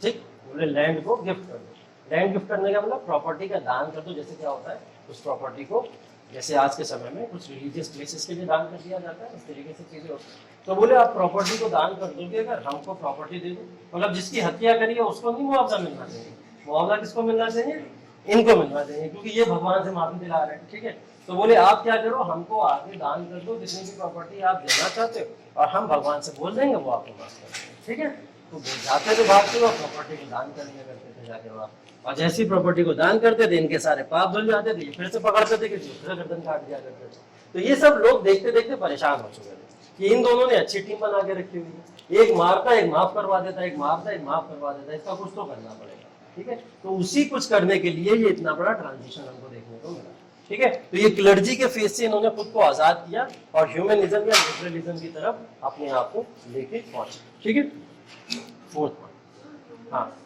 ठीक। बोले लैंड को गिफ्ट कर दो। लैंड गिफ्ट करने का मतलब प्रॉपर्टी का दान कर दो। जैसे क्या होता है, उस प्रॉपर्टी को जैसे आज के समय में कुछ रिलीजियस प्लेसेस के लिए दान कर दिया जाता है, इस तरीके से चीजें होती है। तो बोले आप प्रॉपर्टी को दान कर दोगे, अगर हमको प्रॉपर्टी दे दो, मतलब जिसकी हत्या करी है उसको नहीं मुआवजा मिलना चाहिए। मुआवजा किसको मिलना चाहिए? इनको मिलवा देंगे, क्योंकि ये भगवान से माफी दिला रहे हैं, ठीक है। तो बोले आप क्या करो, हमको आगे दान कर दो जितनी भी प्रॉपर्टी आप देना चाहते हो, और हम भगवान से बोल देंगे वो आपको माफ कर देंगे, ठीक है। तो जाते थे भागते हुए प्रॉपर्टी को दान कर दिया करते थे जाके वहाँ, और जैसी प्रॉपर्टी को दान करते थे इनके सारे पाप धुल जाते थे, फिर से पकड़ते थे कि दूसरा गर्दन काट दिया करते थे। तो ये सब लोग देखते देखते परेशान हो चुके थे कि इन दोनों ने अच्छी टीम बना के रखी हुई है, एक मारता एक माफ करवा देता, एक मारता एक माफ करवा देता, इसका कुछ तो करना पड़ेगा, ठीक है। तो उसी कुछ करने के लिए ये इतना बड़ा ट्रांजिशन हमको देखने को मिला, ठीक है। तो ये क्लर्जी के फेस से इन्होंने खुद को आजाद किया और ह्यूमनिज्म या लिबरलिज्म की तरफ अपने आप को लेके पहुंचे, ठीक है। फोर्थ पॉइंट, हाँ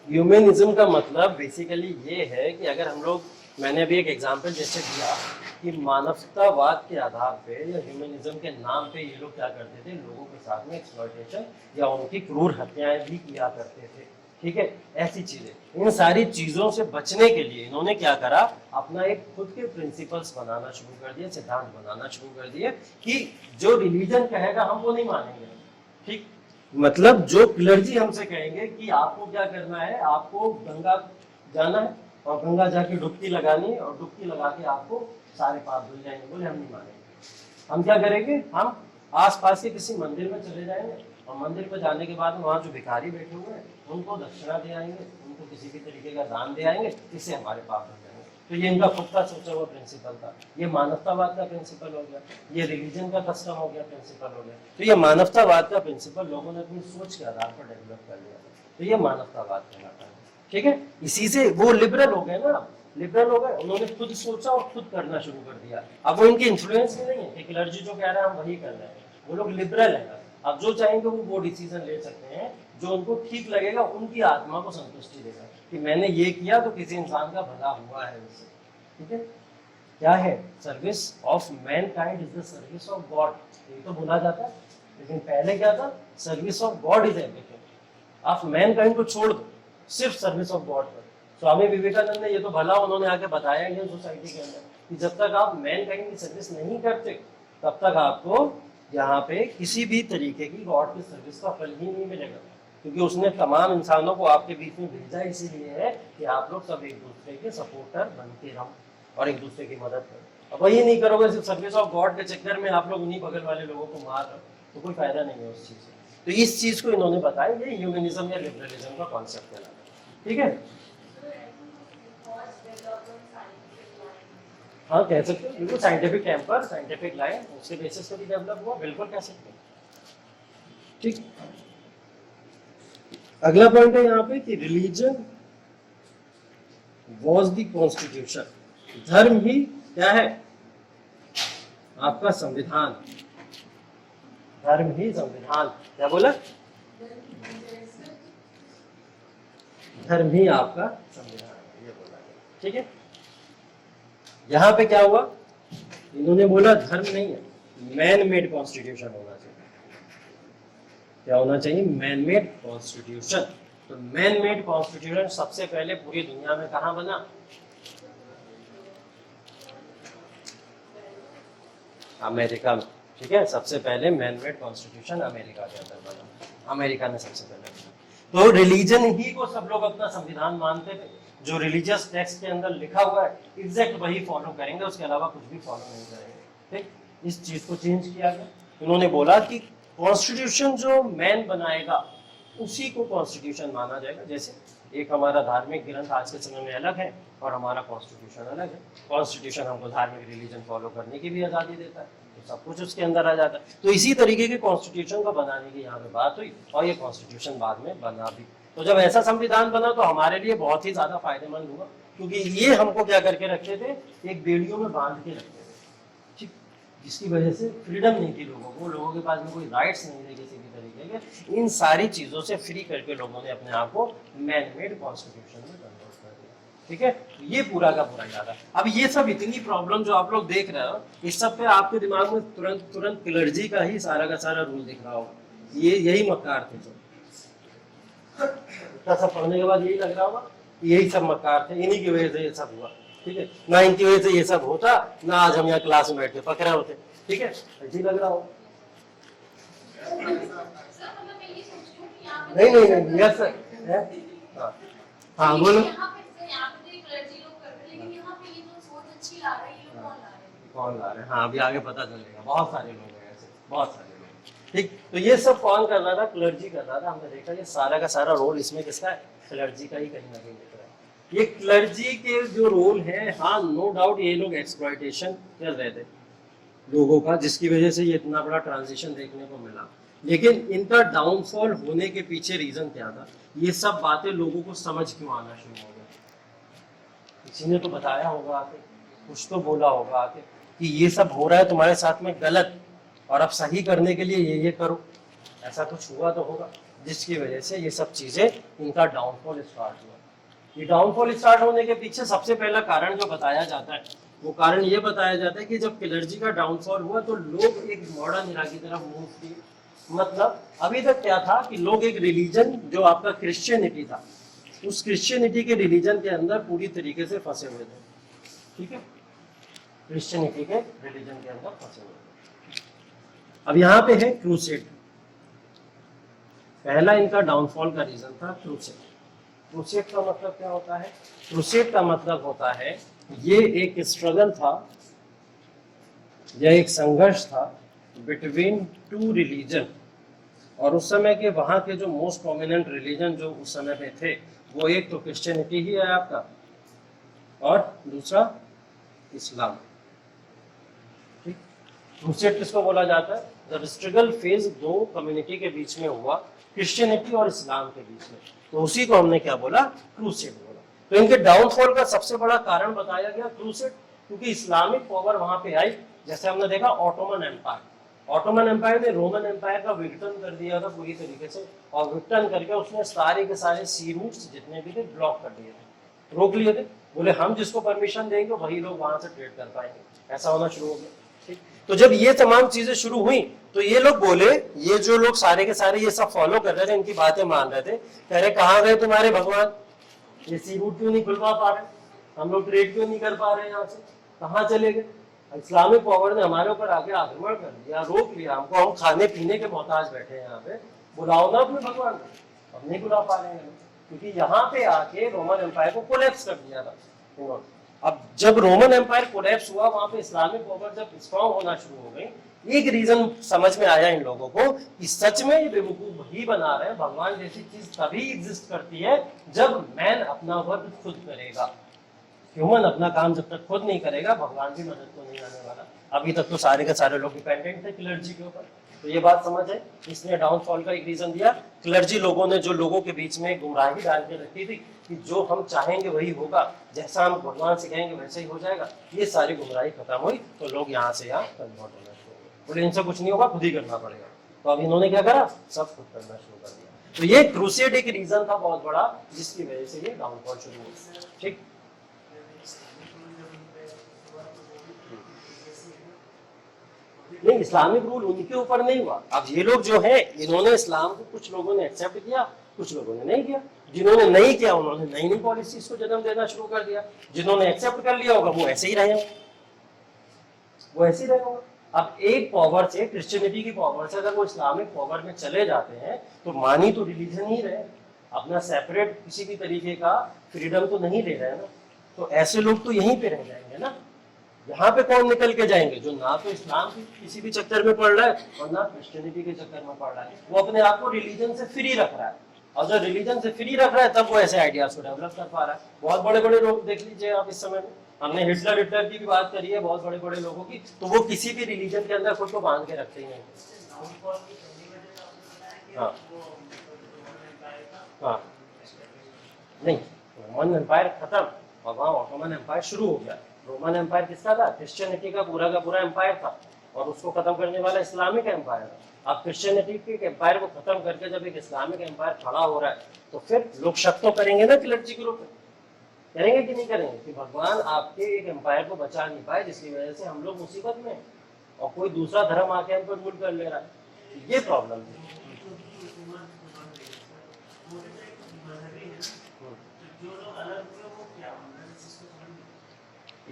ह्यूमनिज्म का मतलब बेसिकली ये है कि अगर हम लोग, मैंने अभी एक एग्जांपल जैसे दिया कि मानवतावाद के आधार पे या ह्यूमनिज्म के नाम पे ये लोग क्या करते थे, लोगों के साथ में एक्सप्लॉयटेशन या उनकी क्रूर हत्याएं भी किया करते थे, ठीक है। ऐसी चीजें, इन सारी चीजों से बचने के लिए इन्होंने क्या करा, अपना एक खुद के प्रिंसिपल्स बनाना शुरू कर दिया, सिद्धांत बनाना शुरू कर दिए कि जो रिलीजन कहेगा हम वो नहीं मानेंगे, ठीक। मतलब जो क्लर्जी हमसे कहेंगे कि आपको क्या करना है, आपको गंगा जाना है और गंगा जाके डुबकी लगानी है और डुबकी लगा के आपको सारे पाप धुल जाएंगे, बोले हम नहीं मानेंगे। हम क्या करेंगे, हम आसपास के किसी मंदिर में चले जाएंगे और मंदिर पर जाने के बाद वहाँ जो भिखारी बैठे हुए हैं उनको दक्षिणा दे आएंगे, उनको किसी भी तरीके का दान दे आएंगे, इससे हमारे पाप धुल जाएंगे। तो ये इनका खुद का सोचा हुआ प्रिंसिपल था, ये मानवतावाद का प्रिंसिपल हो गया, ये रिलीजन का कस्टम हो गया, प्रिंसिपल हो गया। तो ये मानवतावाद का प्रिंसिपल लोगों ने अपनी सोच के आधार पर डेवलप कर लिया, तो ये मानवतावाद कहलाता है, ठीक है। इसी से वो लिबरल हो गए ना, लिबरल हो गए, उन्होंने खुद सोचा और खुद करना शुरू कर दिया। अब वो इनके इन्फ्लुएंस में नहीं है कि क्लर्जी जो कह रहा है हम वही कर रहे हैं, वो लोग लिबरल है। अब जो चाहेंगे वो डिसीजन ले सकते हैं जो उनको ठीक लगेगा, उनकी आत्मा को संतुष्टि देगा कि मैंने ये किया तो किसी इंसान का भला हुआ है उससे, ठीक है। क्या है, service of Mankind is the service of God, ये तो बोला जाता है, लेकिन पहले क्या था, service of God is everything. आप मैनकाइंड को छोड़ दो, सिर्फ सर्विस ऑफ गॉड पर। स्वामी विवेकानंद ने ये तो भला उन्होंने आके बताया इंडियन सोसाइटी के अंदर कि जब तक आप मैनकाइंड की सर्विस नहीं करते तब तक आपको यहाँ पे किसी भी तरीके की गॉड की सर्विस का फल ही नहीं मिलेगा, क्योंकि उसने तमाम इंसानों को आपके बीच में भेजा इसीलिए है कि आप लोग सब एक दूसरे के सपोर्टर बनते रहो और एक दूसरे की मदद करो। अब वही नहीं करोगे, सिर्फ सर्विस ऑफ गॉड के चक्कर में आप लोग उन्हीं बगल वाले लोगों को मार रहे हो, तो कोई फायदा नहीं है उस चीज से। तो इस चीज को इन्होंने बताया, ये ह्यूमनिज्म या लिबरलिज्म का कॉन्सेप्ट है, ठीक है। हाँ कह सकते हो, बिल्कुल साइंटिफिक टेम्पर, साइंटिफिक लाइन, उसके बेसिस पे भी डेवलप हुआ, बिल्कुल कह सकते हैं, ठीक। अगला पॉइंट है यहाँ पे कि रिलीजन वॉज द कॉन्स्टिट्यूशन, धर्म ही क्या है, आपका संविधान, धर्म ही संविधान, क्या बोला, धर्म ही आपका संविधान, ये बोला, ठीक है। यहां पे क्या हुआ, इन्होंने बोला धर्म नहीं है, मैन मेड कॉन्स्टिट्यूशन होना चाहिए। क्या होना चाहिए, मैन मेड कॉन्स्टिट्यूशन। तो मैन मेड कॉन्स्टिट्यूशन सबसे पहले पूरी दुनिया में कहां बना, अमेरिका में, ठीक है। सबसे पहले मैन मेड कॉन्स्टिट्यूशन अमेरिका के अंदर बना, अमेरिका ने सबसे पहले बना। तो रिलीजन ही को सब लोग अपना संविधान मानते थे, जो रिलीजियस टेक्स्ट के अंदर लिखा हुआ है एग्जैक्ट वही फॉलो करेंगे, उसके अलावा कुछ भी फॉलो नहीं करेंगे, ठीक। इस चीज को चेंज किया गया, उन्होंने बोला कि कॉन्स्टिट्यूशन जो मैन बनाएगा उसी को कॉन्स्टिट्यूशन माना जाएगा। जैसे एक हमारा धार्मिक ग्रंथ आज के समय में अलग है और हमारा कॉन्स्टिट्यूशन अलग है। कॉन्स्टिट्यूशन हमको धार्मिक रिलीजन फॉलो करने की भी आज़ादी देता है, तो सब कुछ उसके अंदर आ जाता है। तो इसी तरीके के कॉन्स्टिट्यूशन को बनाने की यहाँ पे बात हुई और ये कॉन्स्टिट्यूशन बाद में बना भी। तो जब ऐसा संविधान बना तो हमारे लिए बहुत ही ज्यादा फायदेमंद हुआ, क्योंकि ये हमको क्या करके रखते थे, एक बेड़ियों में बांध के रखते थे, ठीक, जिसकी वजह से फ्रीडम नहीं थी लोगों को, लोगों के पास में कोई राइट्स नहीं थे किसी भी तरीके के। इन सारी चीजों से फ्री करके लोगों ने अपने आप को मैन मेड कॉन्स्टिट्यूशन में कन्वर्ट कर दिया, ठीक है। ये पूरा का पूरा याद है। अब ये सब इतनी प्रॉब्लम जो आप लोग देख रहे हो, इस सब पे आपके दिमाग में तुरंत क्लर्जी का ही सारा का सारा रूल दिख रहा होगा, ये यही मक्कार थे। इतना सब पढ़ने के बाद यही लग रहा होगा यही सब मक्कार थे, इन्हीं की वजह से ये सब हुआ, ठीक है ना। इनकी वजह से ये सब होता ना, आज हम यहाँ क्लास में बैठ के पकड़े होते, ठीक है। ऐसे ही लग रहा हो। नहीं नहीं नहीं, यस सर। हाँ हाँ बोलो। कौन ला रहे हैं, हाँ अभी आगे पता चलेगा, बहुत सारे लोग हैं ऐसे, बहुत सारे लोग। ठीक, तो ये सब कौन कर रहा था, क्लर्जी कर रहा था। हमने देखा ये सारा का सारा रोल इसमें किसका है, क्लर्जी का ही कहीं ना कहीं दिख रहा है। ये क्लर्जी के जो रोल है, हाँ नो डाउट ये लोग एक्सप्लॉयटेशन कर रहे थे लोगों का, जिसकी वजह से ये इतना बड़ा ट्रांजिशन देखने को मिला। लेकिन इनका डाउनफॉल होने के पीछे रीजन क्या था, ये सब बातें लोगों को समझ क्यों आना शुरू हो गई। किसी ने तो बताया होगा आके, कुछ तो बोला होगा आके कि ये सब हो रहा है तुम्हारे साथ में गलत, और अब सही करने के लिए ये करो। ऐसा कुछ हुआ तो होगा, जिसकी वजह से ये सब चीजें, इनका डाउनफॉल स्टार्ट हुआ। ये डाउनफॉल स्टार्ट होने के पीछे सबसे पहला कारण जो बताया जाता है, वो कारण ये बताया जाता है कि जब क्लर्जी का डाउनफॉल हुआ तो लोग एक मॉडर्न इरा की तरफ मूव किए। मतलब अभी तक क्या था कि लोग एक रिलीजन जो आपका क्रिश्चियनिटी था, उस क्रिश्चियनिटी के रिलीजन के अंदर पूरी तरीके से फंसे हुए थे। ठीक है, क्रिश्चियनिटी के रिलीजन के अंदर फंसे हुए थे। अब यहाँ पे है क्रूसेड। पहला इनका डाउनफॉल का रीजन था क्रूसेड। क्रूसेड का मतलब क्या होता है, क्रूसेड का मतलब होता है ये एक स्ट्रगल था, यह एक संघर्ष था बिटवीन टू रिलीजन। और उस समय के वहां के जो मोस्ट प्रोमिनेंट रिलीजन जो उस समय पे थे, वो एक तो क्रिश्चियनिटी ही है आपका, और दूसरा इस्लाम। ठीक, क्रूसेड किसको बोला जाता है, जब स्ट्रगल फेज दो कम्युनिटी के बीच में हुआ, क्रिश्चियनिटी और इस्लाम के बीच में, तो उसी को हमने क्या बोला, क्रूसेड बोला। तो इनके डाउनफॉल का सबसे बड़ा कारण बताया गया क्रूसेड, क्योंकि इस्लामिक पावर वहां पे आई। जैसे हमने देखा ऑटोमन एम्पायर, ऑटोमन एम्पायर ने रोमन एम्पायर का विघटन कर दिया था पूरी तरीके से, और विघटन करके उसने सारे के सारे सी रूट्स जितने भी थे ब्लॉक कर दिए थे, रोक लिए थे। बोले हम जिसको परमिशन देंगे वही लोग वहां से ट्रेड कर पाएंगे, ऐसा होना शुरू हो गया। ठीक, तो जब ये तमाम चीजें शुरू हुई तो ये लोग बोले, ये जो लोग सारे के सारे ये सब फॉलो कर रहे थे, इनकी बातें मान रहे थे, कह रहे कहाँ गए तुम्हारे भगवान, ये सी रूट क्यों नहीं खुलवा पा रहे, हम लोग ट्रेड क्यों नहीं कर पा रहे, यहाँ से कहाँ चले गए। इस्लामिक पावर ने हमारे ऊपर आके आक्रमण कर दिया, रोक लिया हमको, हम खाने पीने के मोहताज बैठे हैं यहाँ पे, बुलाओ ना अपने भगवान को। हम नहीं बुला पा रहे हैं, क्योंकि यहाँ पे आके रोमन एम्पायर को कोलैप्स कर दिया था उन्होंने। अब जब रोमन एम्पायर कोलैप्स हुआ, वहां पे इस्लामिक पावर जब स्ट्रॉन्ग होना शुरू हो गई, एक रीजन समझ में आया इन लोगों को कि सच में ये बेवकूफ ही बना रहे हैं, भगवान जैसी चीज तभी एग्जिस्ट करती है जब मैन अपना वर्क खुद करेगा। ह्यूमन अपना काम जब तक खुद नहीं करेगा, भगवान की मदद को नहीं आने वाला। अभी तक तो सारे के सारे लोग डिपेंडेंट थे क्लर्जी के ऊपर। तो ये बात समझ है, इसने डाउनफॉल का एक रीजन दिया। क्लर्जी लोगों ने जो लोगों के बीच में गुमराही डाल के रखी थी कि जो हम चाहेंगे वही होगा, जैसा हम भगवान से कहेंगे वैसे ही हो जाएगा, ये सारी गुमराही खत्म हुई तो लोग यहाँ से यहाँ कन्वर्ट होना शुरू हो गए। बोले इनसे कुछ नहीं होगा, खुद ही करना पड़ेगा। तो अब इन्होंने क्या करा, सब खुद करना शुरू कर दिया। तो ये क्रूसेड एक रीजन था बहुत बड़ा, जिसकी वजह से ये डाउनफॉल शुरू हुआ। ठीक, नहीं इस्लामिक रूल उनके ऊपर नहीं हुआ। अब ये लोग जो है, इन्होंने इस्लाम को, कुछ लोगों ने एक्सेप्ट किया, कुछ लोगों ने नहीं किया। जिन्होंने नहीं किया उन्होंने नई नई पॉलिसीज को जन्म देना शुरू कर दिया, जिन्होंने एक्सेप्ट कर लिया होगा वो ऐसे ही रहे, वो ऐसे ही रहे होगा। अब एक पावर से, क्रिश्चियनिटी की पावर से अगर वो इस्लामिक पावर में चले जाते हैं तो मानी तो रिलीजन ही रहे, अपना सेपरेट किसी भी तरीके का फ्रीडम तो नहीं ले रहे ना। तो ऐसे लोग तो यहीं पे रह जाएंगे ना। यहाँ पे कौन निकल के जाएंगे, जो ना तो इस्लाम की किसी भी चक्कर में पड़ रहा है और ना क्रिश्चियनिटी के चक्कर में पड़ रहा है, वो अपने आप को रिलीजन से फ्री रख रहा है। और जब रिलीजन से फ्री रख रहा है तब वो ऐसे आइडियाज को डेवलप कर पा रहा है। बहुत बड़े बड़े लोग देख लीजिए आप इस समय में, हमने हिटलर की भी बात करी है, बहुत बड़े बड़े लोगों की, तो वो किसी भी रिलीजन के अंदर खुद को बांध के रखते ही नहीं। हाँ हाँ, नहीं रोमन एम्पायर खत्म और वहाँ ऑटोमन एम्पायर शुरू हो गया। रोमन एम्पायर किसका था, क्रिश्चियनिटी का पूरा एम्पायर था, और उसको खत्म करने वाला इस्लामिक एम्पायर था। अब क्रिश्चियनिटी के एम्पायर को खत्म करके जब एक इस्लामिक एम्पायर खड़ा हो रहा है, तो फिर लोग शक तो करेंगे ना क्लर्जी के रूप में, करेंगे कि नहीं करेंगे, कि भगवान आपके एक एम्पायर को बचा नहीं पाए, जिसकी वजह से हम लोग मुसीबत में, और कोई दूसरा धर्म आके हम पर रूल कर ले रहा है। ये प्रॉब्लम है।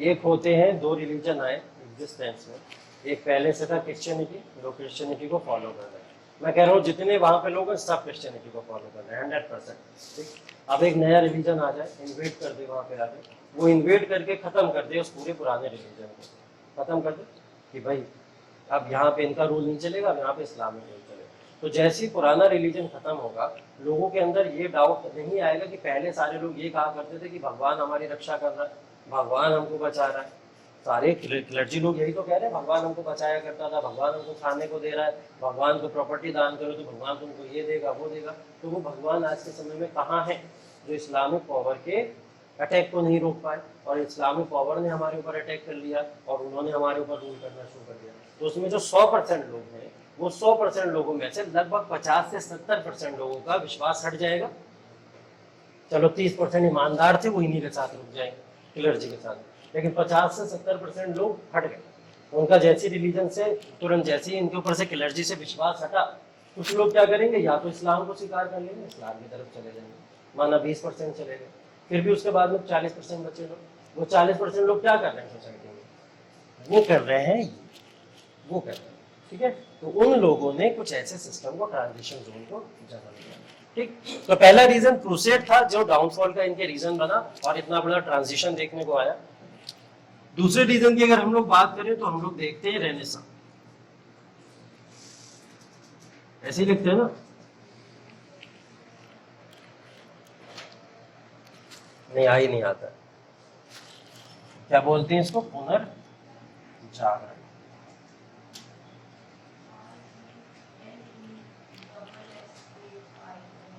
एक होते हैं, दो रिलीजन आए एग्जिस्टेंस में, एक पहले से था क्रिश्चियनिटी, लोग क्रिश्चियनिटी को फॉलो कर रहे हैं, मैं कह रहा हूँ जितने वहाँ पे लोग हैं सब क्रिश्चियनिटी को फॉलो कर रहे हैं 100%। ठीक, अब एक नया रिलीजन आ जाए, इन्वेट कर दे वहाँ पे आके, वो इन्वेट करके खत्म कर दे उस पूरे पुराने रिलीजन को, खत्म कर दे कि भाई अब यहाँ पे इनका रूल नहीं चलेगा, अब यहाँ पे इस्लामिक रूल चलेगा। तो जैसे ही पुराना रिलीजन खत्म होगा, लोगों के अंदर ये डाउट नहीं आएगा कि पहले सारे लोग ये कहा करते थे कि भगवान हमारी रक्षा कर रहा है, भगवान हमको बचा रहा है। सारे क्लर्जी लोग यही तो कह रहे हैं, भगवान हमको बचाया करता था, भगवान हमको खाने को दे रहा है, भगवान को प्रॉपर्टी दान करो तो भगवान तुमको ये देगा वो देगा। तो वो भगवान आज के समय में कहाँ है जो इस्लामिक पावर के अटैक को नहीं रोक पाए, और इस्लामिक पावर ने हमारे ऊपर अटैक कर लिया और उन्होंने हमारे ऊपर रूल करना शुरू कर दिया। तो उसमें जो 100% लोग हैं, वो 100% लोगों में से लगभग 50 से 70% लोगों का विश्वास हट जाएगा। चलो 30% ईमानदार थे, वो इन्हीं के साथ रुक जाएंगे, क्लर्जी के साथ। लेकिन 50 से 70% लोग हट गए, उनका जैसी रिलीजन से तुरंत जैसे ही इनके ऊपर से क्लर्जी से विश्वास हटा, कुछ लोग क्या करेंगे, या तो इस्लाम को स्वीकार कर लेंगे, इस्लाम की तरफ चले जाएंगे, माना 20% चले गए, फिर भी उसके बाद में 40% बचे लोग। वो 40% लोग क्या कर रहे हैं सोसाइटी में, वो कर रहे हैं, वो कर रहे हैं। ठीक है, तो उन लोगों ने कुछ ऐसे सिस्टम को, ट्रांजिशन जोन को जन्म दिया। ठीक, तो पहला रीजन क्रूसेड था जो डाउनफॉल का इनके रीजन बना और इतना बड़ा ट्रांजिशन देखने को आया। दूसरे रीजन की अगर हम लोग बात करें तो हम लोग देखते हैं रेनेसां। ऐसे ही लिखते हैं ना, नहीं आ ही नहीं आता, क्या बोलते हैं इसको, पुनर्जागरण।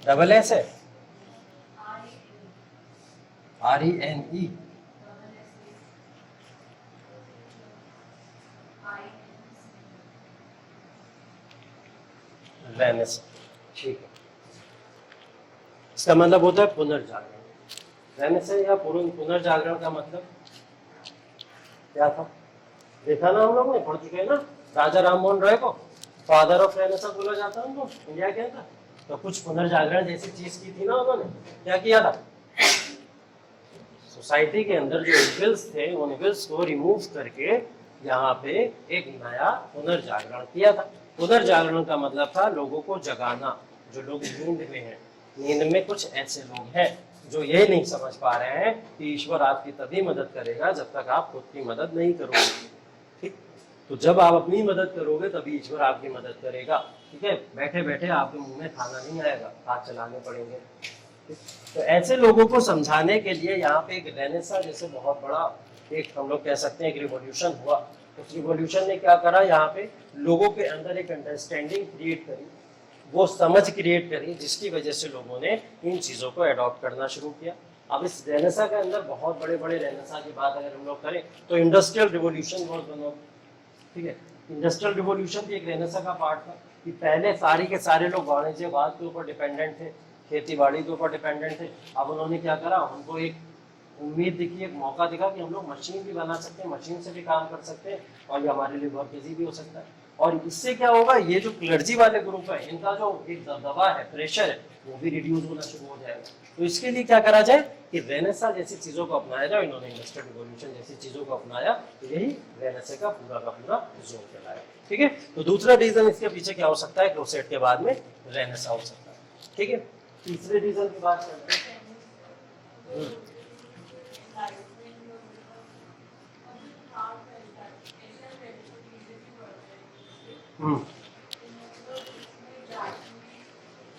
डबल एस है, RENE, रेनेसां। ठीक है, इसका मतलब होता है पुनर्जागरण। रेनेसां या पुनर्जागरण का मतलब क्या था, देखा ना हम लोग ने, पढ़ चुके हैं ना, राजा राम मोहन रॉय को फादर ऑफ रेनेसां बोला जाता है उनको इंडिया के अंदर। तो कुछ पुनर्जागरण जैसी चीज की थी ना उन्होंने, क्या किया था, सोसाइटी के अंदर जो इविल्स थे उन इविल्स को रिमूव करके यहाँ पे एक नया पुनर्जागरण किया था। पुनर्जागरण का मतलब था लोगों को जगाना, जो लोग नींद में हैं। नींद में कुछ ऐसे लोग हैं जो ये नहीं समझ पा रहे हैं कि ईश्वर आपकी तभी मदद करेगा जब तक आप खुद की मदद नहीं करोगे। ठीक, तो जब आप अपनी मदद करोगे तभी ईश्वर आपकी मदद करेगा। ठीक है, बैठे बैठे आपके मुंह में खाना नहीं आएगा, हाथ चलाने पड़ेंगे। तो ऐसे लोगों को समझाने के लिए यहाँ पे एक रेनेसां जैसे बहुत बड़ा एक हम लोग कह सकते हैं एक रिवॉल्यूशन हुआ। उस रिवॉल्यूशन ने क्या करा, यहाँ पे लोगों के अंदर एक अंडरस्टैंडिंग क्रिएट करी, वो समझ क्रिएट करी, जिसकी वजह से लोगों ने इन चीज़ों को अडॉप्ट करना शुरू किया। अब इस रेनेसां के अंदर बहुत बड़े बड़े रेनेसां की बात अगर हम लोग करें तो इंडस्ट्रियल रिवॉल्यूशन बहुत बना। ठीक है, इंडस्ट्रियल रिवॉल्यूशन भी एक रेनेसां का पार्ट था कि पहले सारे के सारे लोग वाणिज्यवाद के ऊपर डिपेंडेंट थे, खेती बाड़ी के ऊपर डिपेंडेंट थे। अब उन्होंने क्या करा, उनको एक उम्मीद दिखी, एक मौका दिखा कि हम लोग मशीन भी बना सकते हैं, मशीन से भी काम कर सकते हैं और ये हमारे लिए बहुत ईजी भी हो सकता है। और इससे क्या होगा, ये जो क्लर्जी वाले ग्रुप है इनका जो एक दबदबा है, प्रेशर है, वो भी रिड्यूस होना शुरू हो जाएगा। तो इसके लिए क्या करा जाए कि रेनेसां जैसी चीज़ों को अपनाया जाए। इन्होंने इंडस्ट्रियल रिवॉल्यूशन जैसी चीज़ों को अपनाया, तो यही रेनेसां का पूरा जोर फैलाया। ठीक है, तो दूसरा रीजन इसके पीछे क्या हो सकता है, क्रूसेड के बाद में रेनेसां हो सकता है। ठीक है, तीसरे रीजन की बात करते हैं।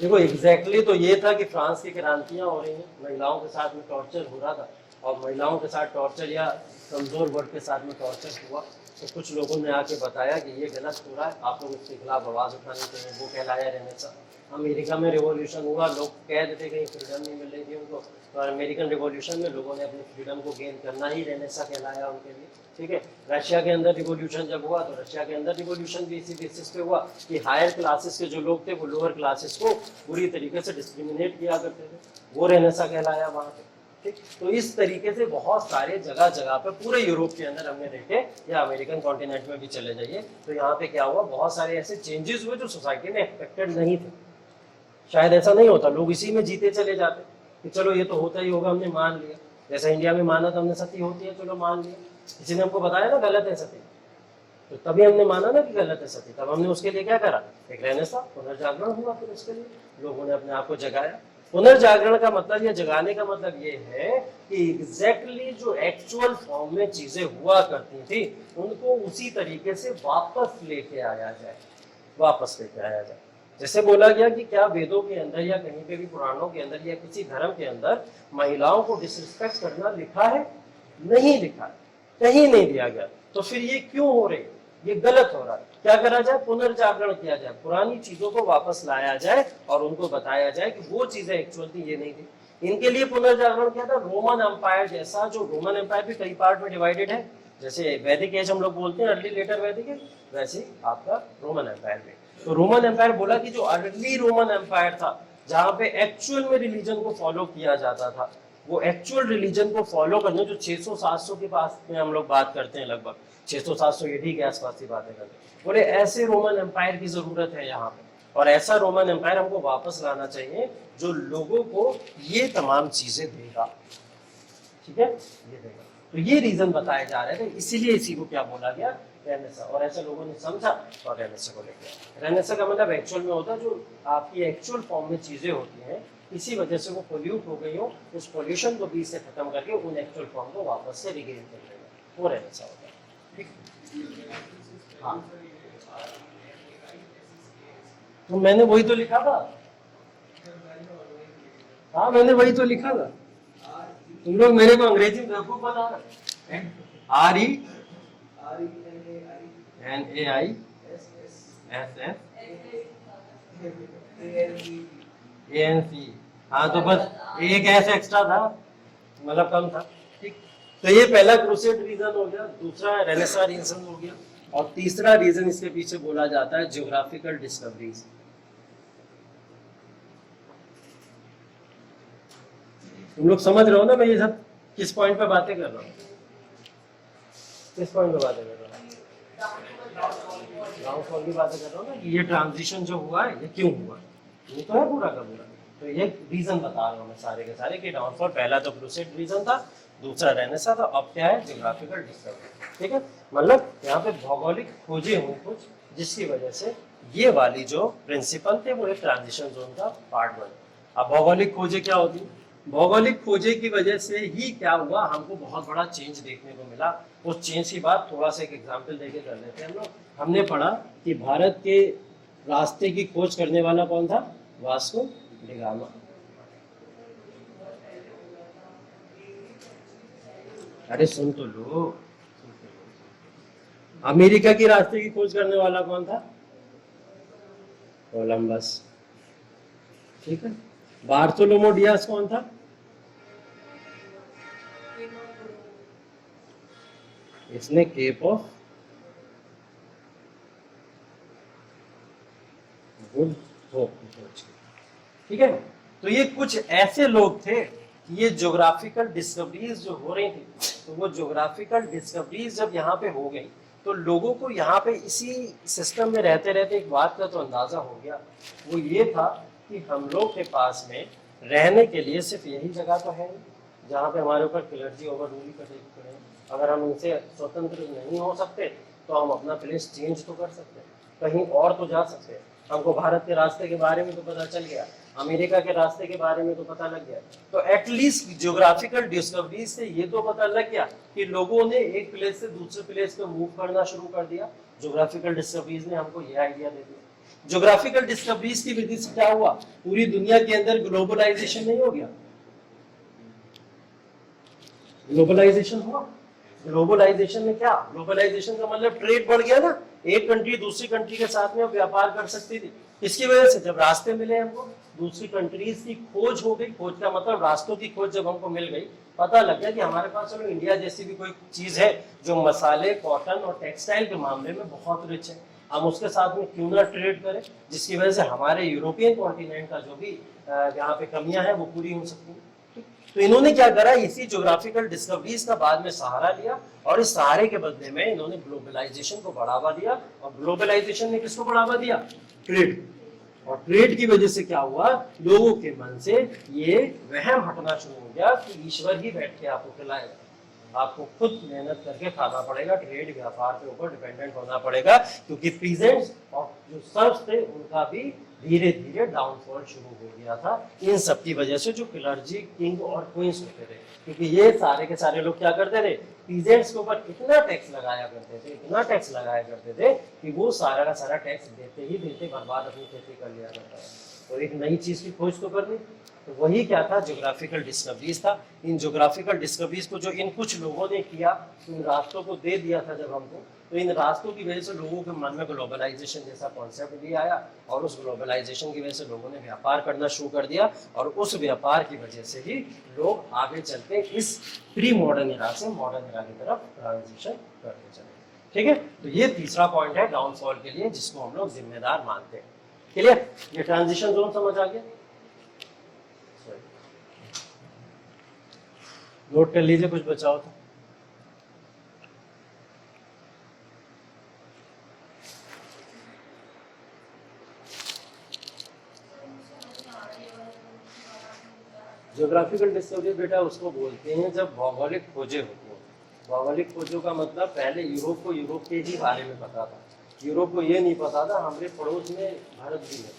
देखो एग्जैक्टली तो ये था कि फ्रांस की क्रांतियां हो रही हैं, महिलाओं के साथ में टॉर्चर हो रहा था, और महिलाओं के साथ टॉर्चर या कमजोर वर्ग के साथ में टॉर्चर हुआ। तो कुछ लोगों ने आके बताया कि ये गलत हो रहा है, आप लोग इसके खिलाफ आवाज उठानी चाहिए। वो कहलाया रेनेसां। अमेरिका में रिवॉल्यूशन हुआ, लोग कह रहे थे कहीं फ्रीडम नहीं मिल रही थी उनको, तो अमेरिकन रिवॉल्यूशन में लोगों ने अपनी फ्रीडम को गेन करना ही रेनेसां कहलाया उनके लिए। ठीक है, रशिया के अंदर रिवॉल्यूशन जब हुआ तो रशिया के अंदर रिवॉल्यूशन भी इसी बेसिस पे हुआ कि हायर क्लासेस के जो लोग थे वो लोअर क्लासेस को बुरी तरीके से डिस्क्रिमिनेट किया करते थे, वो रेनेसां कहलाया वहाँ पे। ठीक, तो इस तरीके से बहुत सारे जगह जगह पे पूरे यूरोप के अंदर हमने देखे, या अमेरिकन कॉन्टिनेंट में भी चले जाइए तो यहाँ पे क्या हुआ, बहुत सारे ऐसे चेंजेस हुए जो सोसाइटी में एक्सपेक्टेड नहीं थे। शायद ऐसा नहीं होता, लोग इसी में जीते चले जाते कि चलो ये तो होता ही होगा, हमने मान लिया। जैसे इंडिया में माना तो हमने सती होती है, चलो मान लिया, किसी ने हमको बताया ना गलत है सती, तो तभी हमने माना ना कि गलत है सती, तब हमने उसके लिए क्या करा, एक रेनेसां, पुनर्जागरण हुआ, फिर उसके लिए लोगों ने अपने आप को जगाया। पुनर्जागरण का मतलब, या जगाने का मतलब ये है कि एग्जैक्टली जो एक्चुअल फॉर्म में चीजें हुआ करती थी उनको उसी तरीके से वापस लेके आया जाए, वापस लेके आया जाए। जैसे बोला गया कि क्या वेदों के अंदर या कहीं पे भी पुराणों के अंदर या किसी धर्म के अंदर महिलाओं को डिसरिस्पेक्ट करना लिखा है? नहीं लिखा है, कहीं नहीं दिया गया। तो फिर ये क्यों हो रही, ये गलत हो रहा है। क्या करा जाए, पुनर्जागरण किया जाए, पुरानी चीजों को वापस लाया जाए और उनको बताया जाए कि वो चीजें एक्चुअल थी, ये नहीं थी। इनके लिए पुनर्जागरण क्या था, रोमन एम्पायर जैसा, जो रोमन एम्पायर भी कई पार्ट में डिवाइडेड है, जैसे वैदिक एज हम लोग बोलते हैं, अर्ली लेटर वैदिक एज, वैसे आपका रोमन एम्पायर में। तो रोमन एम्पायर बोला कि जो अर्ली रोमन एम्पायर था, जहां पे एक्चुअल में रिलीजन को फॉलो किया जाता था, वो एक्चुअल रिलीजन को फॉलो करने, जो 600-700 के पास में हम लोग बात करते हैं, लगभग 600-700 एडी के आसपास की बातें करते हैं, बोले ऐसे रोमन एम्पायर की जरूरत है यहाँ पे, और ऐसा रोमन एम्पायर हमको वापस लाना चाहिए जो लोगों को ये तमाम चीजें देगा। ठीक है, ये देगा। तो ये रीजन बताए जा रहे थे, इसीलिए इसी को क्या बोला गया, रेनेसां। और ऐसे लोगों ने समझा और रेनेसां को लेके। रेनेसां का मतलब एक्चुअल में होता है जो आपकी एक्चुअल फॉर्म में चीजें होती हैं, इसी वजह से वो पोल्यूट हो गई हो, उस पोल्यूशन को बीच से खत्म करके उन एक्चुअल फॉर्म को वापस से रिगेन कर लेना, वो रेनेसां होता है। ठीक, हाँ, तो मैंने वही तो लिखा था। हाँ, मैंने वही तो लिखा था। तुम लोग मेरे को अंग्रेजी में बेवकूफ बना रहे। RENAISSANC। हाँ, तो बस एक ऐसा एक्स्ट्रा था, मतलब कम था। ठीक, तो ये पहला क्रूसेड रीजन हो गया, दूसरा रेनेसां रीजन हो गया, और तीसरा रीजन इसके पीछे बोला जाता है ज्योग्राफिकल डिस्कवरीज। तुम लोग समझ रहे हो ना मैं ये सब किस पॉइंट पे बातें कर रहा हूँ, किस पॉइंट पे बातें कर रहा हूँ, डाउनफॉल की बातें कर रहा हूँ ना, कि ये ट्रांजिशन जो हुआ है ये क्यों हुआ, ये तो है पूरा का पूरा। तो ये रीजन बता रहा हूँ मैं सारे के सारे कि डाउनफॉल, पहला तो क्रूसेड रीजन था, दूसरा रेनेसां था, अब क्या है, ज्योग्राफिकल डिस्कवरी। ठीक है, मतलब यहाँ पे भौगोलिक खोजें हुई कुछ, जिसकी वजह से ये वाली जो प्रिंसिपल थे वो एक ट्रांजिशन जोन का पार्ट बने। अब भौगोलिक खोजें क्या होती, भौगोलिक खोजे की वजह से ही क्या हुआ, हमको बहुत बड़ा चेंज देखने को मिला। उस चेंज की बात थोड़ा सा एक एग्जांपल देके कर लेते हैं हम लोग। हमने पढ़ा कि भारत के रास्ते की खोज करने वाला कौन था, वास्को डी गामा। अरे सुन तो लो, अमेरिका की रास्ते की खोज करने वाला कौन था, कोलंबस। ठीक है, बार्थोलोमो डियास कौन था, इसने केप ऑफ गुड होप खोज की। ठीक है, तो ये कुछ ऐसे लोग थे, ये ज्योग्राफिकल डिस्कवरीज जो हो रही थी, तो वो ज्योग्राफिकल डिस्कवरीज जब यहाँ पे हो गई, तो लोगों को यहाँ पे इसी सिस्टम में रहते रहते एक बात का तो अंदाजा हो गया, वो ये था कि हम लोग के पास में रहने के लिए सिर्फ यही जगह तो है जहाँ पे हमारे ऊपर खिलर्जी ओवर रूल करें। अगर हम इनसे स्वतंत्र नहीं हो सकते तो हम अपना प्लेस चेंज तो कर सकते हैं, कहीं और तो जा सकते हैं। हमको भारत के रास्ते के बारे में तो पता चल गया, अमेरिका के रास्ते के बारे में तो पता लग गया, तो एटलीस्ट ज्योग्राफिकल डिस्कवरीज से ये तो पता लग गया कि लोगों ने एक प्लेस से दूसरे प्लेस पे मूव करना शुरू कर दिया। ज्योग्राफिकल डिस्कवरीज ने हमको ये आइडिया दे दिया। ज्योग्राफिकल डिस्कवरीज की वजह से क्या हुआ, पूरी दुनिया के अंदर ग्लोबलाइजेशन नहीं हो गया, ग्लोबलाइजेशन हुआ। ग्लोबलाइजेशन में क्या, ग्लोबलाइजेशन का मतलब ट्रेड बढ़ गया ना, एक कंट्री दूसरी कंट्री के साथ में व्यापार कर सकती थी। इसकी वजह से जब रास्ते मिले हमको, दूसरी कंट्रीज की खोज हो गई, खोज का मतलब रास्तों की खोज जब हमको मिल गई, पता लग गया कि हमारे पास चलो इंडिया जैसी भी कोई चीज है जो मसाले, कॉटन और टेक्सटाइल के मामले में बहुत रिच है, हम उसके साथ में क्यों ना ट्रेड करें, जिसकी वजह से हमारे यूरोपियन कॉन्टिनेंट का जो भी यहाँ पे कमियां हैं वो पूरी हो सकती है। तो इन्होंने क्या करा, इसी ज्योग्राफिकल डिस्कवरीज का बाद में सहारा लिया, और इस सहारे के बदले में इन्होंने ग्लोबलाइजेशन को बढ़ावा दिया। और ग्लोबलाइजेशन ने किसको बढ़ावा दिया, ट्रेड। और ट्रेड की वजह से क्या हुआ, लोगों के मन से ये वहम हटना शुरू हो गया कि ईश्वर ही बैठ के आपको खिलाएगा। आपको खुद मेहनत करके खाना पड़ेगा, ट्रेड व्यापार के ऊपर डिपेंडेंट होना पड़ेगा, क्योंकि पीजेंट्स और जो सर्व्स थे उनका भी धीरे धीरे डाउनफॉल शुरू हो गया था इन सब की वजह से, जो क्लर्जी किंग और क्वींस होते थे, क्योंकि ये सारे के सारे लोग क्या करते थे, पीजेंट्स के ऊपर इतना टैक्स लगाया करते थे, इतना टैक्स लगाया करते थे कि वो सारा का सारा टैक्स देते ही देते बर्बाद अपनी खेती कर लिया करता है। तो एक नई चीज की खोज तो करनी, तो वही क्या था, ज्योग्राफिकल डिस्कवरीज था। इन ज्योग्राफिकल डिस्कवरीज को जो इन कुछ लोगों ने किया, इन रास्तों को दे दिया था जब हमको, तो इन रास्तों की वजह से लोगों के मन में ग्लोबलाइजेशन जैसा कॉन्सेप्ट भी आया, और उस ग्लोबलाइजेशन की वजह से लोगों ने व्यापार करना शुरू कर दिया, और उस व्यापार की वजह से ही लोग आगे चलते इस प्री मॉडर्न इरा से मॉडर्न इरा की तरफ ट्रांजिशन करते चले। ठीक है, तो ये तीसरा पॉइंट है डाउनफॉल के लिए, जिसको हम लोग जिम्मेदार मानते हैं। क्लियर, ये ट्रांजिशन जोन समझ आ गया, नोट कर लीजिए, कुछ बचाओ तो। ज्योग्राफिकल डिस्कवरी बेटा उसको बोलते हैं जब भौगोलिक खोजें होती हैं। भौगोलिक खोजों का मतलब पहले यूरोप को यूरोप के ही बारे में पता था, यूरोप को ये नहीं पता था हमारे पड़ोस में भारत भी है,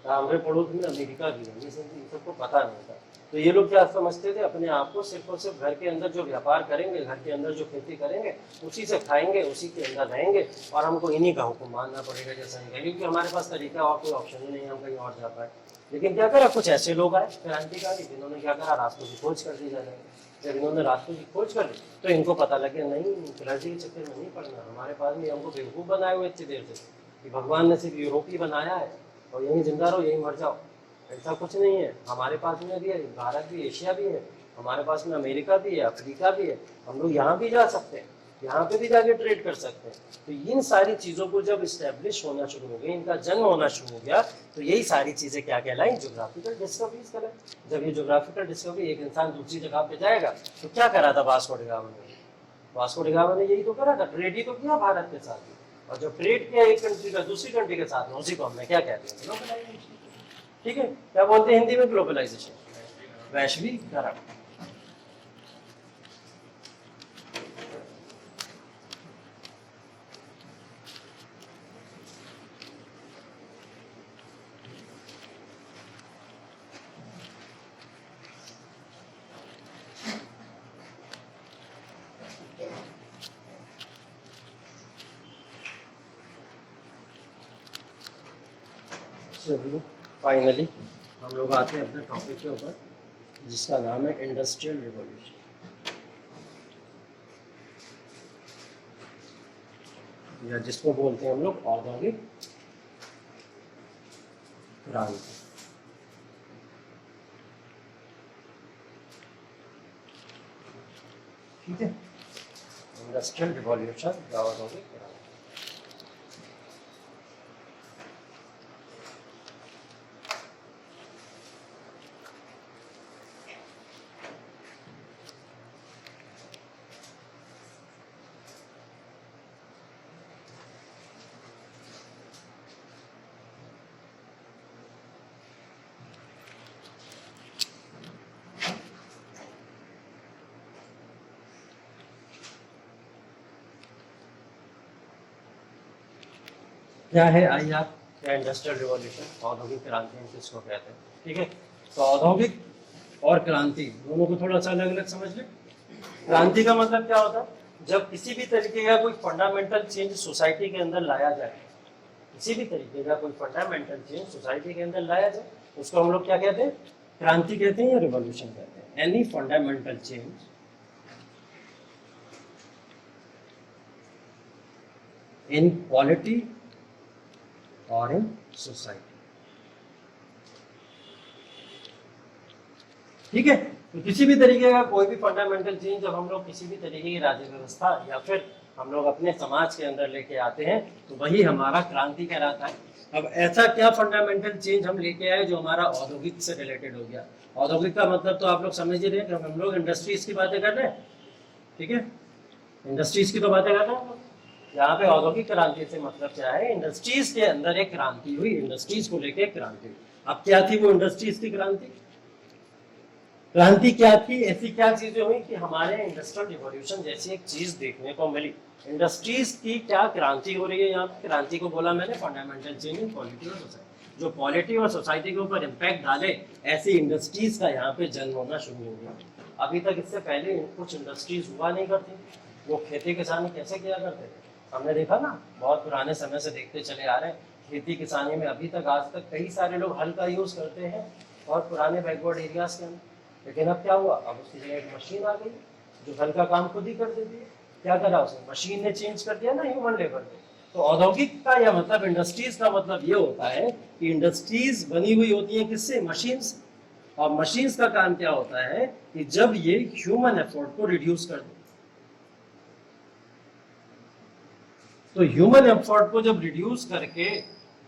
हमारे पड़ोस में अमेरिका भी है, ये सबको पता नहीं था। तो ये लोग क्या समझते थे, अपने आप को सिर्फ और सिर्फ घर के अंदर जो व्यापार करेंगे, घर के अंदर जो खेती करेंगे, उसी से खाएंगे, उसी के अंदर रहेंगे, और हमको इन्हीं का हुक्म मानना पड़ेगा जैसा नहीं, क्योंकि हमारे पास तरीका और कोई ऑप्शन ही नहीं है, हम कहीं और जा पाए। लेकिन क्या करा, कुछ ऐसे लोग आए क्रांतिकारी, जिन्होंने क्या करा, रास्तों की खोज कर दी जाए। जब इन्होंने रास्तों की खोज कर ली तो इनको पता लग गया, नहीं क्लर्जी के चक्कर में नहीं पड़ना, हमारे पास भी हमको बेवकूफ़ बनाए हुए इतनी देर से कि भगवान ने सिर्फ यूरोपी बनाया है और यहीं जिंदा रहो यहीं मर जाओ, ऐसा कुछ नहीं है। हमारे पास में भी है, भारत भी, एशिया भी है, हमारे पास में अमेरिका भी है, अफ्रीका भी है, हम लोग यहाँ भी जा सकते हैं, यहाँ पे भी जाके ट्रेड कर सकते हैं। तो इन सारी चीज़ों को जब इस्टेब्लिश होना शुरू हो गया, इनका जन्म होना शुरू हो गया, तो यही सारी चीज़ें क्या कहलाई, ज्योग्राफिकल डिस्कवरीज कहलाई। जब ये ज्योग्राफिकल डिस्कवरी, एक इंसान दूसरी जगह पे जाएगा, तो क्या करा था वास्को डी गामा ने, वास्को डी गामा ने यही तो करा था, ट्रेड ही तो किया भारत के साथ ही, और जब ट्रेड किया एक कंट्री का दूसरी कंट्री के साथ में, उसी को हमने क्या कहते हैं, ग्लोबलाइजेशन। ठीक है, क्या बोलते हैं हिंदी में ग्लोबलाइजेशन, वैश्वीकरण। चलिए फाइनली हम लोग आते हैं अपने टॉपिक के ऊपर, जिसका नाम है इंडस्ट्रियल रिवॉल्यूशन, या जिसको बोलते हैं हम लोग औद्योगिक क्रांति। ठीक है, इंडस्ट्रियल रिवॉल्यूशन या औद्योगिक क्रांति। क्या है, आइए आप, क्या इंडस्ट्रियल रिवॉल्यूशन, औद्योगिक क्रांति हम किसको कहते हैं। ठीक है, तो औद्योगिक और क्रांति दोनों को थोड़ा सा अलग अलग समझ लें। क्रांति का मतलब क्या होता है, जब किसी भी तरीके का कोई फंडामेंटल चेंज सोसाइटी के अंदर लाया जाए, किसी भी तरीके का कोई फंडामेंटल चेंज सोसाइटी के अंदर लाया जाए, उसको हम लोग क्या कहते हैं, क्रांति कहते हैं या रिवॉल्यूशन कहते हैं। Any fundamental change in polity और इन सोसाइटी। ठीक है, तो किसी भी तरीके का कोई भी फंडामेंटल चेंज जब हम लोग किसी भी तरीके की राज्य व्यवस्था या फिर हम लोग अपने समाज के अंदर लेके आते हैं, तो वही हमारा क्रांति कहलाता है। अब ऐसा क्या फंडामेंटल चेंज हम लेके आए जो हमारा औद्योगिक से रिलेटेड हो गया। औद्योगिक का मतलब तो आप लोग समझ ही रहे हैं, हम लोग इंडस्ट्रीज की बातें कर रहे हैं। ठीक है, इंडस्ट्रीज की तो बातें कर रहे हैं। यहाँ पे औद्योगिक क्रांति से मतलब क्या है, इंडस्ट्रीज के अंदर एक क्रांति हुई, इंडस्ट्रीज को लेके क्रांति हुई। अब क्या थी वो इंडस्ट्रीज की क्रांति, क्रांति क्या थी, ऐसी क्या चीजें हुई कि हमारे इंडस्ट्रियल रिवॉल्यूशन जैसी एक चीज देखने को मिली। इंडस्ट्रीज की क्या क्रांति हो रही है यहाँ पे। क्रांति को बोला मैंने फंडामेंटल चेंज इन पॉलिटी और सोसाइटी, जो पॉलिटी और सोसाइटी के ऊपर इम्पैक्ट डाले ऐसी इंडस्ट्रीज का यहाँ पे जन्म होना शुरू हो गया। अभी तक इससे पहले कुछ इंडस्ट्रीज हुआ नहीं करती, वो खेती किसानी कैसे किया करते थे हमने देखा ना, बहुत पुराने समय से देखते चले आ रहे हैं। खेती किसानी में अभी तक आज तक कई सारे लोग हल का यूज करते हैं और पुराने बैकवर्ड एरियाज के अंदर। लेकिन अब क्या हुआ, अब उसकी जगह एक मशीन आ गई जो हल का काम खुद ही कर देती है। क्या करा उसने, मशीन ने चेंज कर दिया ना ह्यूमन लेबर को। तो औद्योगिक का या मतलब इंडस्ट्रीज का मतलब ये होता है कि इंडस्ट्रीज बनी हुई होती है किससे, मशीन से। और मशीन्स का काम क्या होता है कि जब ये ह्यूमन एफर्ट को रिड्यूस कर दे, तो ह्यूमन एफर्ट को जब रिड्यूस करके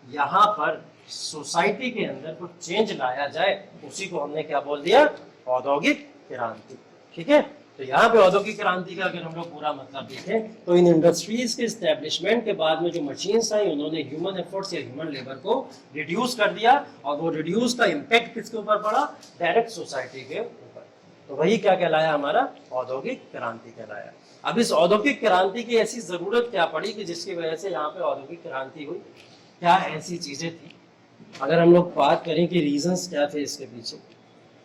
यहाँ पर सोसाइटी के अंदर कुछ चेंज लाया जाए, उसी को हमने क्या बोल दिया, औद्योगिक क्रांति। ठीक है, तो यहाँ पे औद्योगिक क्रांति का अगर हम लोग पूरा मतलब देखें तो इन इंडस्ट्रीज के स्टैब्लिशमेंट के बाद में जो मशीन्स आई उन्होंने ह्यूमन एफर्ट्स या ह्यूमन लेबर को रिड्यूस कर दिया, और वो रिड्यूस का इम्पैक्ट किसके ऊपर पड़ा, डायरेक्ट सोसाइटी के ऊपर। तो वही क्या कहलाया, हमारा औद्योगिक क्रांति कहलाया। अब इस औद्योगिक क्रांति की ऐसी जरूरत क्या पड़ी कि जिसकी वजह से यहाँ पे औद्योगिक क्रांति हुई, क्या ऐसी चीजें थी। अगर हम लोग बात करें कि रीजंस क्या थे इसके पीछे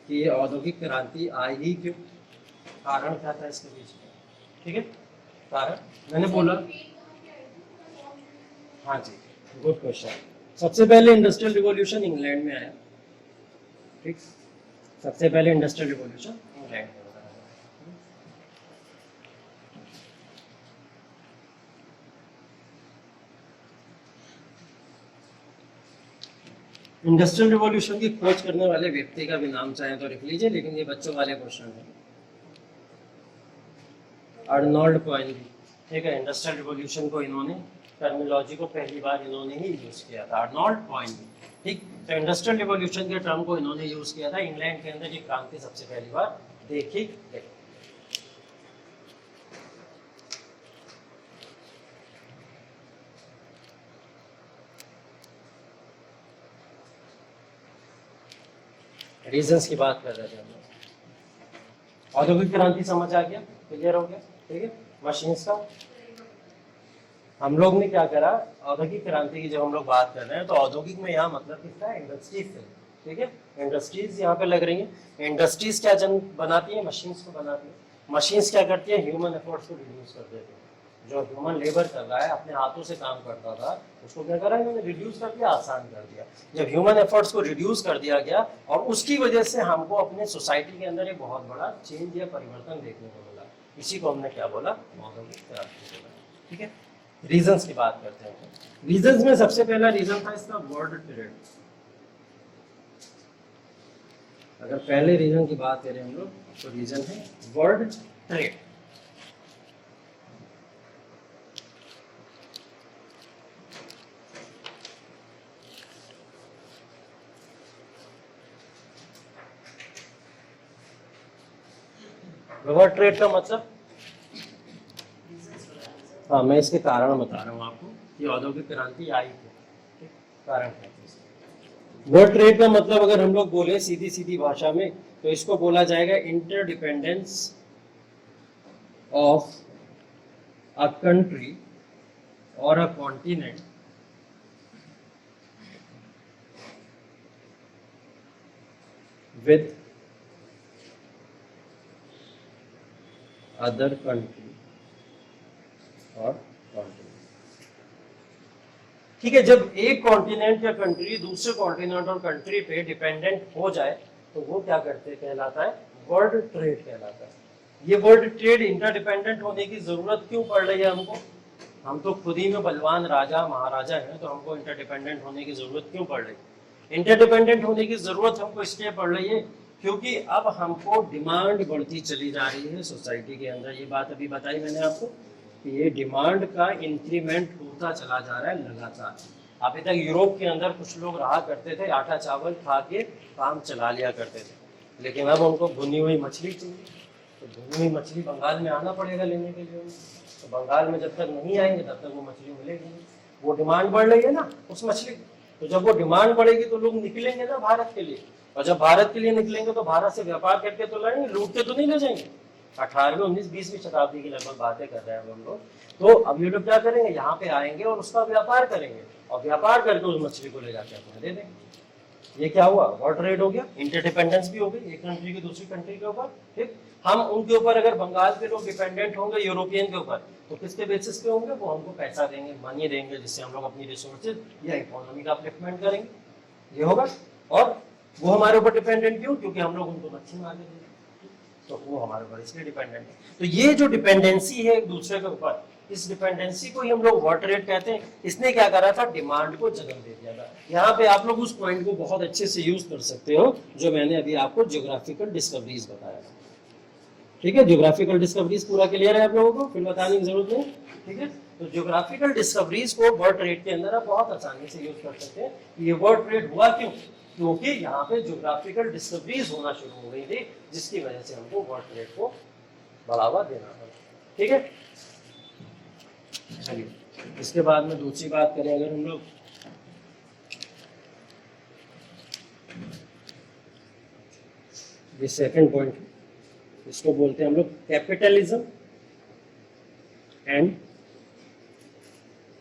कि ये औद्योगिक क्रांति आई ही क्यों, कारण क्या था इसके पीछे। ठीक है, कारण मैंने बोला, हाँ जी, गुड क्वेश्चन। सबसे पहले इंडस्ट्रियल रिवॉल्यूशन इंग्लैंड में आया। ठीक, सबसे पहले इंडस्ट्रियल रिवॉल्यूशन इंग्लैंड में। इंडस्ट्रियल रिवॉल्यूशन की खोज करने वाले व्यक्ति का भी नाम चाहे तो लिख लीजिए, लेकिन ये बच्चों वाले क्वेश्चन है। Arnold Toynbee. ठीक है, इंडस्ट्रियल रिवॉल्यूशन को इन्होंने, टर्मिनोलॉजी को पहली बार इन्होंने ही यूज किया था, अर्नोल्ड टॉयनबी। ठीक, तो इंडस्ट्रियल रिवॉल्यूशन के टर्म को इन्होंने यूज किया था। इंग्लैंड के अंदर ये क्रांति सबसे पहली बार देखी गई। रीजंस की बात कर रहे थे हम लोग। औद्योगिक क्रांति समझ आ गया, क्लियर हो गया। ठीक है, मशीन्स का हम लोग ने क्या करा, औद्योगिक क्रांति की जब हम लोग बात कर रहे हैं तो औद्योगिक में यहाँ मतलब किसका है, इंडस्ट्रीज से। ठीक है, इंडस्ट्रीज यहाँ पे लग रही है। इंडस्ट्रीज क्या जन बनाती है, मशीन्स को बनाती है। मशीन्स क्या करती है, ह्यूमन एफर्ट्स को रिड्यूस कर देती है। जो ह्यूमन लेबर कर रहा है, अपने हाथों से काम करता था, उसको क्या करा, इन्होंने रिड्यूस कर दिया, आसान कर दिया। जब ह्यूमन एफर्ट्स को रिड्यूस कर दिया गया और उसकी वजह से हमको अपने सोसाइटी के अंदर एक बहुत बड़ा चेंज या परिवर्तन देखने को मिला, इसी को हमने क्या बोला, औद्योगिक क्रांति बोला। ठीक है, रीजंस की बात करते हैं। रीजंस में सबसे पहला रीजन था इसका वर्ल्ड ट्रेड। अगर पहले रीजन की बात करें हम लोग तो रीजन है वर्ल्ड ट्रेड। वर्ल्ड ट्रेड का मतलब, हाँ मैं इसके कारण बता रहा हूँ आपको, ये औद्योगिक क्रांति आई थी, कारण है। वर्ल्ड ट्रेड का मतलब अगर हम लोग बोले सीधी सीधी भाषा में तो इसको बोला जाएगा इंटरडिपेंडेंस ऑफ अ कंट्री और अ कॉन्टिनेंट विद अदर कंट्री और कॉन्टिनेंट। ठीक है, जब एक कॉन्टिनेंट या कंट्री दूसरे कॉन्टिनेंट और कंट्री पे डिपेंडेंट हो जाए तो वो क्या करते कहलाता है, वर्ल्ड ट्रेड कहलाता है। ये वर्ल्ड ट्रेड इंटरडिपेंडेंट होने की जरूरत क्यों पड़ रही है हमको, हम तो खुद ही में बलवान राजा महाराजा हैं, तो हमको इंटरडिपेंडेंट होने की जरूरत क्यों पड़ रही है। इंटरडिपेंडेंट होने की जरूरत हमको इसलिए पड़ रही है क्योंकि अब हमको डिमांड बढ़ती चली जा रही है सोसाइटी के अंदर। ये बात अभी बताई मैंने आपको कि ये डिमांड का इंक्रीमेंट होता चला जा रहा है लगातार। अभी तक यूरोप के अंदर कुछ लोग रहा करते थे, आटा चावल खा के काम चला लिया करते थे, लेकिन अब उनको भुनी हुई मछली चाहिए। तो भुनी हुई मछली बंगाल में आना पड़ेगा लेने के लिए। तो बंगाल में जब तक नहीं आएंगे तब तक वो मछली मिलेगी। वो डिमांड बढ़ रही है ना उस मछली की, तो जब वो डिमांड बढ़ेगी तो लोग निकलेंगे ना भारत के लिए। और जब भारत के लिए निकलेंगे तो भारत से व्यापार करके तो लड़ेंगे, लूट के तो नहीं ले जाएंगे। 18वीं 19 20वीं शताब्दी की लगभग बातें कर रहे हैं हम लोग। तो अब ये लोग क्या करेंगे, यहाँ पे आएंगे और उसका व्यापार करेंगे, और व्यापार करके उस मछली को ले जाके अपने दे देंगे। ये क्या हुआ, वर्ल्ड ट्रेड हो गया, इंटरडिपेंडेंस भी हो गई एक कंट्री की दूसरी कंट्री के ऊपर। ठीक, हम उनके ऊपर अगर बंगाल के लोग डिपेंडेंट होंगे यूरोपियन के ऊपर, तो किसके बेसिस पे होंगे, वो हमको पैसा देंगे, मनी देंगे, जिससे हम लोग अपनी रिसोर्सेज या इकोनॉमी का अपलिफ्टमेंट करेंगे, ये होगा। और वो हमारे ऊपर डिपेंडेंट क्यों, क्योंकि हम लोग उनको मच्छी मार देंगे, तो वो हमारे ऊपर इसलिए डिपेंडेंट है। तो ये जो डिपेंडेंसी है एक दूसरे के ऊपर, इस डिपेंडेंसी को ही हम लोग वर्ल्ड ट्रेड कहते हैं। इसने क्या करा था, डिमांड को जन्म दे दिया था। यहाँ पे आप लोग उस पॉइंट को बहुत अच्छे से यूज कर सकते हो जो मैंने अभी आपको ज्योग्राफिकल डिस्कवरीज बताया था। ठीक है, ज्योग्राफिकल डिस्कवरीज पूरा क्लियर है आप लोगों को, फिर बताने की जरूरत नहीं। ठीक है, तो ज्योग्राफिकल डिस्कवरीज को वर्ल्ड ट्रेड के अंदर आप बहुत आसानी से यूज कर सकते हैं। ये वर्ल्ड ट्रेड हुआ क्यों, क्योंकि यहाँ पे ज्योग्राफिकल डिस्कवरीज होना शुरू हो गई थी, जिसकी वजह से हमको वर्ल्ड ट्रेड को बढ़ावा देना पड़ा। ठीक है, चलिए इसके बाद में दूसरी बात करें अगर हम लोग, ये सेकंड पॉइंट, इसको बोलते हैं हम लोग कैपिटलिज्म एंड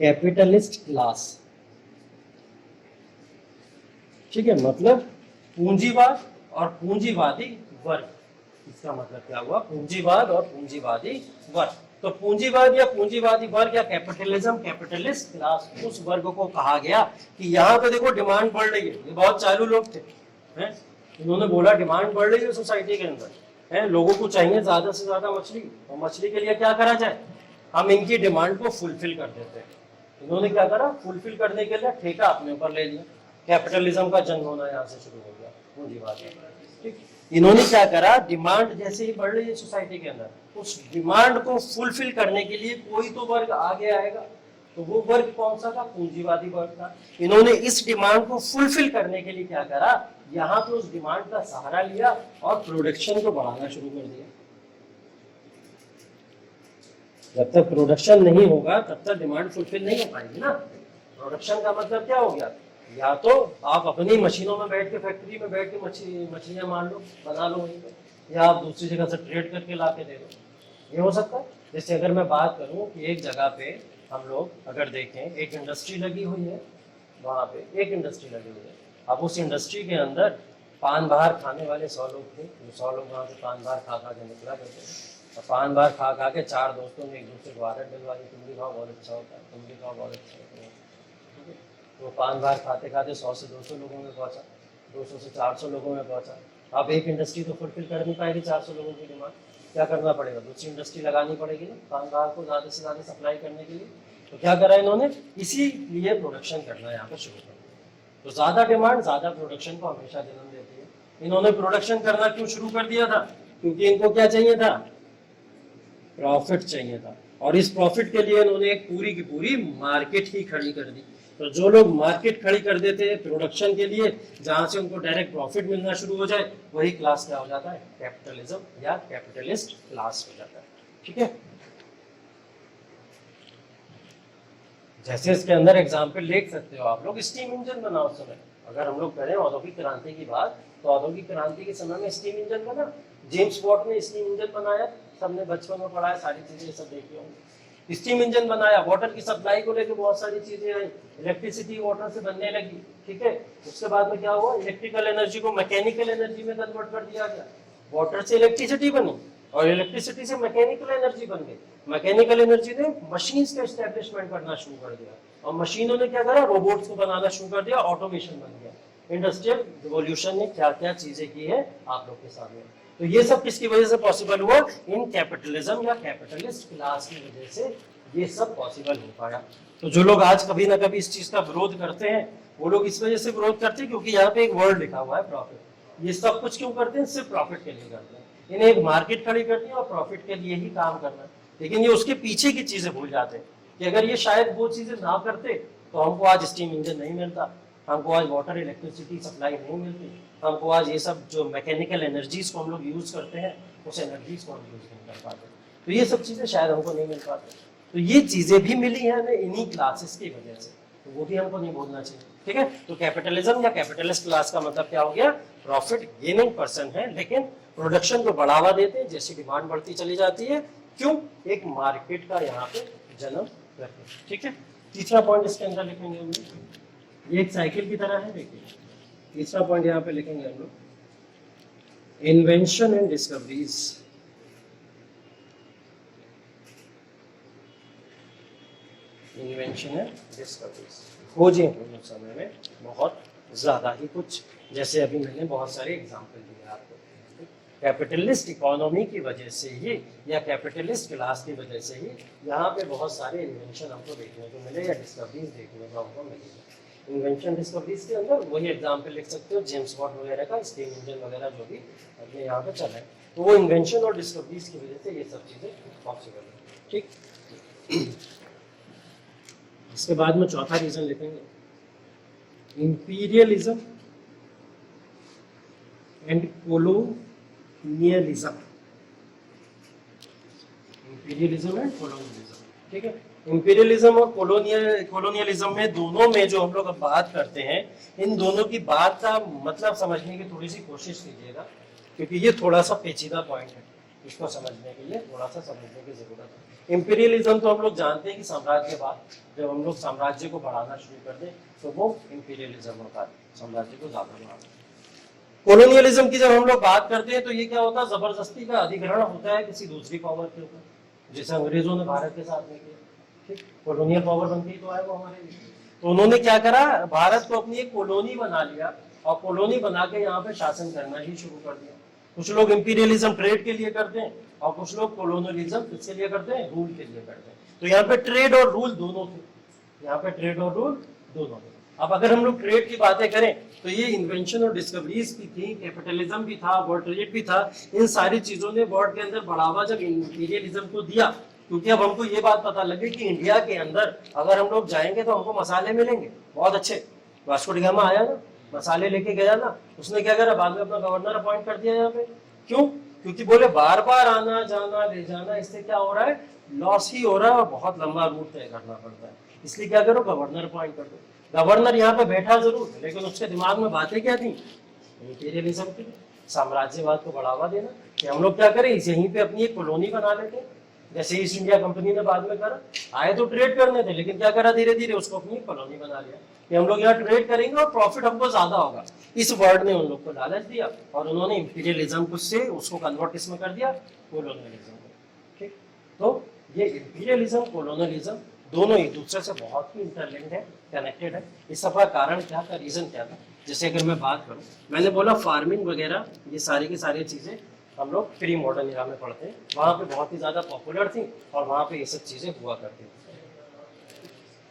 कैपिटलिस्ट क्लास। ठीक है, मतलब पूंजीवाद और पूंजीवादी वर्ग। इसका मतलब क्या हुआ, पूंजीवाद और पूंजीवादी वर्ग। तो पूंजीवाद या पूंजीवादी वर्ग या कैपिटलिज्म, कैपिटलिस्ट क्लास, उस वर्ग को कहा गया कि यहाँ पे देखो डिमांड बढ़ रही है। ये बहुत चालू लोग थे, हैं? इन्होंने बोला डिमांड बढ़ रही है सोसाइटी के अंदर, हैं? लोगों को चाहिए ज्यादा से ज्यादा मछली, और मछली के लिए क्या करा जाए, हम इनकी डिमांड को फुलफिल कर देते हैं। इन्होंने क्या करा, फुलफिल करने के लिए ठेका अपने ऊपर ले लिया। कैपिटलिज्म का जन्म होना यहाँ से शुरू हो गया, पूंजीवाद। ठीक, इन्होंने क्या करा, डिमांड जैसे ही बढ़ रही है सोसाइटी के अंदर, उस डिमांड को फुलफिल करने के लिए कोई तो वर्ग आगे आएगा। तो वो वर्ग कौन सा था, पूंजीवादी वर्ग था। इन्होंने इस डिमांड को फुलफिल करने के लिए क्या करा, यहाँ पे उस डिमांड का सहारा लिया और प्रोडक्शन को बढ़ाना शुरू कर दिया। जब तक प्रोडक्शन नहीं होगा तब तक डिमांड फुलफिल नहीं हो पाएगी ना। प्रोडक्शन का मतलब क्या हो गया, या तो आप अपनी मशीनों में बैठ के, फैक्ट्री में बैठ के मछलियां मार लो, बना लो वहीं पे, या आप दूसरी जगह से ट्रेड करके ला के दे दो, ये हो सकता है। जैसे अगर मैं बात करूं कि एक जगह पे हम लोग अगर देखें, एक इंडस्ट्री लगी हुई है, वहाँ पे एक इंडस्ट्री लगी हुई है। अब उस इंडस्ट्री के अंदर पान बाहर खाने वाले 100 लोग थे, जो 100 लोग वहाँ से पान बाहर खा खा के निकला करते थे। और पान बाहर खा खा के 4 दोस्तों ने एक दूसरे को आदत डलवा दी, तुम भी खाओ बहुत अच्छा होता है, तुम भी खाओ बहुत अच्छा होता है। वो पान बाहर खाते खाते 100 से 200 लोगों में पहुंचा, 200 से 400 लोगों में पहुंचा। अब एक इंडस्ट्री तो फुलफिल कर नहीं पाएगी 400 लोगों की डिमांड, क्या करना पड़ेगा, दूसरी इंडस्ट्री लगानी पड़ेगी ना पान बाहर को ज़्यादा से ज़्यादा सप्लाई करने के लिए। तो क्या करा इन्होंने, इसीलिए प्रोडक्शन करना यहाँ पर शुरू कर दिया। तो ज़्यादा डिमांड ज़्यादा प्रोडक्शन को हमेशा जन्म देती है। इन्होंने प्रोडक्शन करना क्यों शुरू कर दिया था, क्योंकि इनको क्या चाहिए था, प्रॉफिट चाहिए था। और इस प्रॉफिट के लिए इन्होंने एक पूरी की पूरी मार्केट ही खड़ी कर दी। तो जो लोग मार्केट खड़ी कर देते हैं प्रोडक्शन के लिए, जहां से उनको डायरेक्ट प्रॉफिट मिलना शुरू हो जाए, वही क्लास क्या हो जाता है, कैपिटलिज्म या कैपिटलिस्ट क्लास हो जाता है। ठीक है, जैसे इसके अंदर एग्जाम्पल देख सकते हो आप लोग, स्टीम इंजन बना उस समय। अगर हम लोग करें औद्योगिक क्रांति की बात, तो औद्योगिक क्रांति के समय में स्टीम इंजन बना, जेम्स वॉट ने स्टीम इंजन बनाया, सबने बचपन में पढ़ा है, सारी चीजें सब देखी होंगी। स्टीम इंजन बनाया, वाटर की सप्लाई को लेकर बहुत सारी चीजें आई, इलेक्ट्रिसिटी वाटर से बनने लगी। ठीक है, उसके बाद में क्या हुआ, इलेक्ट्रिकल एनर्जी को मैकेनिकल एनर्जी में कन्वर्ट कर दिया गया। वाटर से इलेक्ट्रिसिटी बनी और इलेक्ट्रिसिटी से मैकेनिकल एनर्जी बन गई। मैकेनिकल एनर्जी ने मशीन्स का एस्टेब्लिशमेंट करना शुरू कर दिया, और मशीनों ने क्या करा, रोबोट्स को बनाना शुरू कर दिया, ऑटोमेशन बन गया। इंडस्ट्रियल रिवॉल्यूशन ने क्या क्या चीजें की है आप लोग के सामने। तो ये सब किसकी वजह से पॉसिबल हुआ, इन कैपिटलिज्म या कैपिटलिस्ट क्लास की वजह से ये सब पॉसिबल हो पाया। तो जो लोग आज कभी ना कभी इस चीज का विरोध करते हैं, वो लोग इस वजह से विरोध करते हैं क्योंकि यहाँ पे एक वर्ड लिखा हुआ है प्रॉफिट। ये सब कुछ क्यों करते हैं, सिर्फ प्रॉफिट के लिए करते हैं। इन्हें एक मार्केट खड़ी करनी है और प्रॉफिट के लिए ही काम करना है, लेकिन ये उसके पीछे की चीजें भूल जाते हैं कि अगर ये शायद वो चीजें ना करते तो हमको आज स्टीम इंजन नहीं मिलता, हमको आज वाटर इलेक्ट्रिसिटी सप्लाई नहीं मिलती, हमको आज ये सब जो मैकेनिकल एनर्जीज को हम लोग यूज करते हैं उस एनर्जीज को हम यूज नहीं कर पाते। तो ये सब चीजें शायद हमको नहीं मिल पाती। तो ये चीजें भी मिली हैं हमें इन्हीं क्लासेस की वजह से। तो वो भी हमको नहीं बोलना चाहिए, ठीक है। तो कैपिटलिज्म या कैपिटलिस्ट क्लास का मतलब क्या हो गया, प्रॉफिट गेनिंग पर्सन है, लेकिन प्रोडक्शन को बढ़ावा देते हैं जैसी डिमांड बढ़ती चली जाती है। क्यों, एक मार्केट का यहाँ पे जन्म करते हैं, ठीक है। तीसरा पॉइंट इसके अंदर लिखेंगे हम लोग, ये एक साइकिल की तरह है, देखिए तीसरा पॉइंट यहाँ पे लिखेंगे हम लोग, invention and discoveries. Invention and discoveries, खोजें उस समय में बहुत ज्यादा ही कुछ, जैसे अभी मैंने बहुत सारे एग्जाम्पल दिए आपको। कैपिटलिस्ट इकोनॉमी की वजह से ही या कैपिटलिस्ट क्लास की वजह से ही यहाँ पे बहुत सारे इन्वेंशन हमको देखने को मिले या डिस्कवरीज देखने को हमको मिलेगी। इन्वेंशन डिस्कवरीज के अंदर वही एग्जाम्पल लिख सकते हो, जेम्स वॉट वगैरह का स्टीम इंजन वगैरह जो भी अपने यहाँ पे चला है, तो वो इन्वेंशन और डिस्कवरीज की वजह से ये सब चीजें पॉसिबल है, ठीक। इसके बाद में चौथा रीजन लिखेंगे, imperialism and colonialism. Imperialism and colonialism, ठीक है। इंपीरियलिज्म और कोलोनियलिज्म में दोनों में जो हम लोग अब बात करते हैं, इन दोनों की बात का मतलब समझने की थोड़ी सी कोशिश कीजिएगा, क्योंकि ये थोड़ा सा पेचीदा पॉइंट है, इसको समझने के लिए थोड़ा सा समझने की जरूरत है। इंपीरियलिज्म तो हम लोग जानते हैं कि साम्राज्यवाद, जब हम लोग साम्राज्य को बढ़ाना शुरू कर दें तो वो इंपीरियलिज्म होता है, साम्राज्य को ज्यादा बढ़ाना। कोलोनियलिज्म की जब हम लोग बात करते हैं तो ये क्या होता है, जबरदस्ती का अधिग्रहण होता है किसी दूसरी पावर के ऊपर, जैसे अंग्रेजों ने भारत के साथ में किया, ठीक। कॉलोनियल पावर बन गई तो आए वो हमारे लिए, तो उन्होंने क्या करा, भारत को अपनी एक कॉलोनी बना लिया और कॉलोनी बना के यहाँ पे शासन करना ही शुरू कर दिया। कुछ लोग इंपीरियलिज्म ट्रेड के लिए करते हैं और कुछ लोग कॉलोनियलिज्म किसके लिए करते हैं, रूल के लिए करते हैं। तो यहाँ पे ट्रेड और रूल दोनों थे, यहाँ पे ट्रेड और रूल दोनों थे। अब अगर हम लोग ट्रेड की बातें करें तो ये इन्वेंशन और डिस्कवरीज भी थी, कैपिटलिज्म भी था, वर्ल्ड ट्रेड भी था। इन सारी चीजों ने वर्ल्ड के अंदर बढ़ावा जब इंपीरियलिज्म को दिया, क्योंकि अब हमको ये बात पता लगी कि इंडिया के अंदर अगर हम लोग जाएंगे तो हमको मसाले मिलेंगे बहुत अच्छे। वास्को डी गामा आया ना, मसाले लेके गया ना, उसने क्या करा, बाद में अपना गवर्नर अपॉइंट कर दिया यहाँ पे। क्यों, क्योंकि बोले बार बार आना जाना ले जाना, इससे क्या हो रहा है, लॉस ही हो रहा है और बहुत लंबा रूट तय करना पड़ता है। इसलिए क्या करो, गवर्नर अपॉइंट कर दो। गवर्नर यहाँ पे बैठा जरूर, लेकिन उसके दिमाग में बातें क्या थी, इंपीरियलिज्म की, साम्राज्यवाद को बढ़ावा देना, कि हम लोग क्या करें, यहीं पे अपनी एक कॉलोनी बना लेते हैं, जैसे ईस्ट इंडिया कंपनी ने बाद में करा। आए तो ट्रेड करने थे, लेकिन क्या करा, धीरे धीरे उसको अपनी कॉलोनी बना लिया कि हम लोग यहाँ ट्रेड करेंगे और प्रॉफिट हमको ज्यादा होगा। इस वर्ड ने उन लोग को लालच दिया और उन्होंने इंपीरियलिज्म को से उसको कन्वर्ट किसमें कर दिया, कोलोनियलिज्म में, ठीक। तो ये इंपीरियलिज्म कोलोनियलिज्म दोनों एक दूसरे से बहुत ही इंटरलिंक्ड है, कनेक्टेड है। इस सब का कारण क्या था, रीजन क्या था, जैसे अगर मैं बात करूं, मैंने बोला फार्मिंग वगैरह ये सारी की सारी चीजें हम लोग प्री मॉडर्न इरा में पढ़ते हैं, वहाँ पे बहुत ही ज्यादा पॉपुलर थी और वहाँ पे ये सब चीजें हुआ करती थी।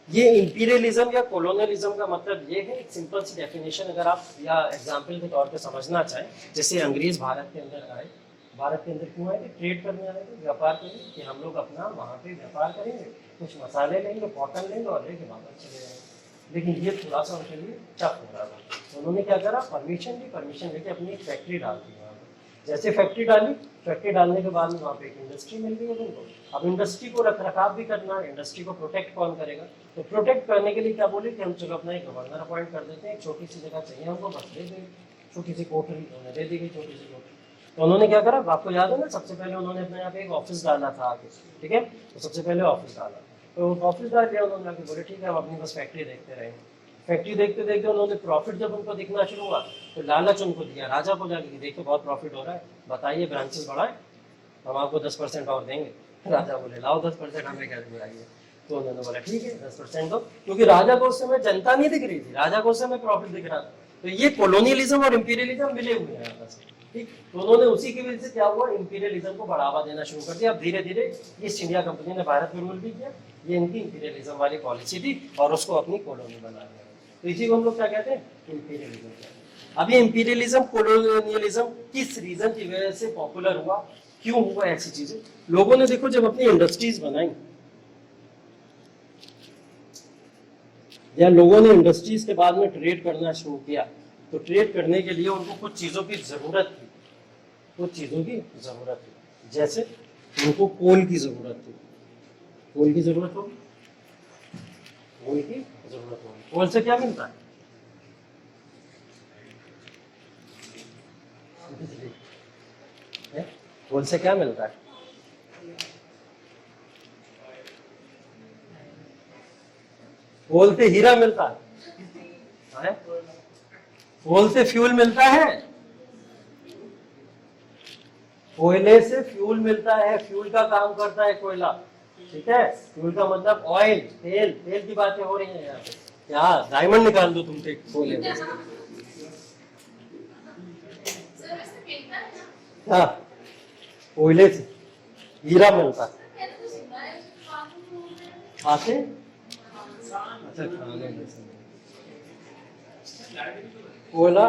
ये इंपीरियलिज्म या कोलोनियलिज्म का मतलब ये है, एक सिंपल सी डेफिनेशन अगर आप या एग्जाम्पल के तौर पे समझना चाहें, जैसे अंग्रेज भारत के अंदर आए, भारत के अंदर क्यों आए थे, ट्रेड करने आए थे, व्यापार करने, कि हम लोग अपना वहाँ पे व्यापार करेंगे, कुछ मसाले लेंगे, कॉटन लेंगे और लेके वापस चले जाएंगे। लेकिन ये थोड़ा सा उनके लिए टफ हो रहा था, तो उन्होंने क्या करा, परमिशन ली, परमिशन लेके अपनी एक फैक्ट्री डाल दी वहाँ पे। जैसे फैक्ट्री डाली, फैक्ट्री डालने के बाद में वहाँ पे एक इंडस्ट्री मिल गई है उनको। अब इंडस्ट्री को रख रखाव भी करना है, इंडस्ट्री को प्रोटेक्ट कौन करेगा, तो प्रोटेक्ट करने के लिए क्या बोले कि हम चलो अपना एक गवर्नर अपॉइंट कर देते हैं, एक छोटी सी जगह चाहिए हमको, बस दे देंगे, छोटी सी कोठरी उन्हें दे दी गई, छोटी सी कोठरी। तो उन्होंने क्या करा, आपको याद है ना, सबसे पहले उन्होंने अपने यहाँ पे एक ऑफिस डाला था आगे, ठीक है, तो सबसे पहले ऑफिस डाला, तो ऑफिस डाल दिया उन्होंने, आगे बोले ठीक है हम अपनी बस फैक्ट्री देखते रहेंगे। फैक्ट्री देखते देखते उन्होंने प्रॉफिट जब उनको दिखना शुरू हुआ तो लालच उनको दिया राजा को जाके कि देखो बहुत प्रॉफिट हो रहा है, बताइए ब्रांचेस बढ़ाए, हम आपको 10% और देंगे। राजा बोले लाओ 10% हमें क्या दिलाइए, तो उन्होंने बोला ठीक है 10% दो, क्योंकि राजा को उस समय जनता नहीं दिख रही थी, राजा को उस समय प्रॉफिट दिख रहा था। तो ये कोलोनियलिज्म और इंपीरियलिज्म मिले हुए हैं आपस में, ठीक। तो उन्होंने उसी की वजह से क्या हुआ, इंपीरियलिज्म को बढ़ावा देना शुरू कर दिया। अब धीरे धीरे ईस्ट इंडिया कंपनी ने भारत में रूल भी किया, ये इनकी इंपीरियलिज्म वाली पॉलिसी थी और उसको अपनी कॉलोनी बना लिया। तो इसी को हम लोग क्या कहते हैं, इंपीरियलिज्म। अब ये इंपीरियलिज्म कोलोनियलिज्म किस रीजन की वजह से पॉपुलर हुआ, क्यों हुआ, ऐसी चीजें लोगों ने देखो जब अपनी इंडस्ट्रीज बनाई या लोगों ने इंडस्ट्रीज के बाद में ट्रेड करना शुरू किया, तो ट्रेड करने के लिए उनको कुछ चीजों की जरूरत थी, कुछ चीजों की जरूरत थी, जैसे उनको कोल की जरूरत थी, कोल की जरूरत होगी, कोल की जरूरत होगी। कोल से क्या मिलता है? बिजली। कोल से क्या मिलता है? कोल से हीरा मिलता है? कोल से फ्यूल मिलता है? कोयले से फ्यूल मिलता है, फ्यूल का काम करता है कोयला, ठीक है। फ्यूल का मतलब ऑयल, तेल, तेल की बातें हो रही है यहाँ पे। क्या डायमंड निकाल दो तुम कोयले में? हाँ, कोयले से हीरा मिलता है। आते? अच्छा, खाने में कोयला,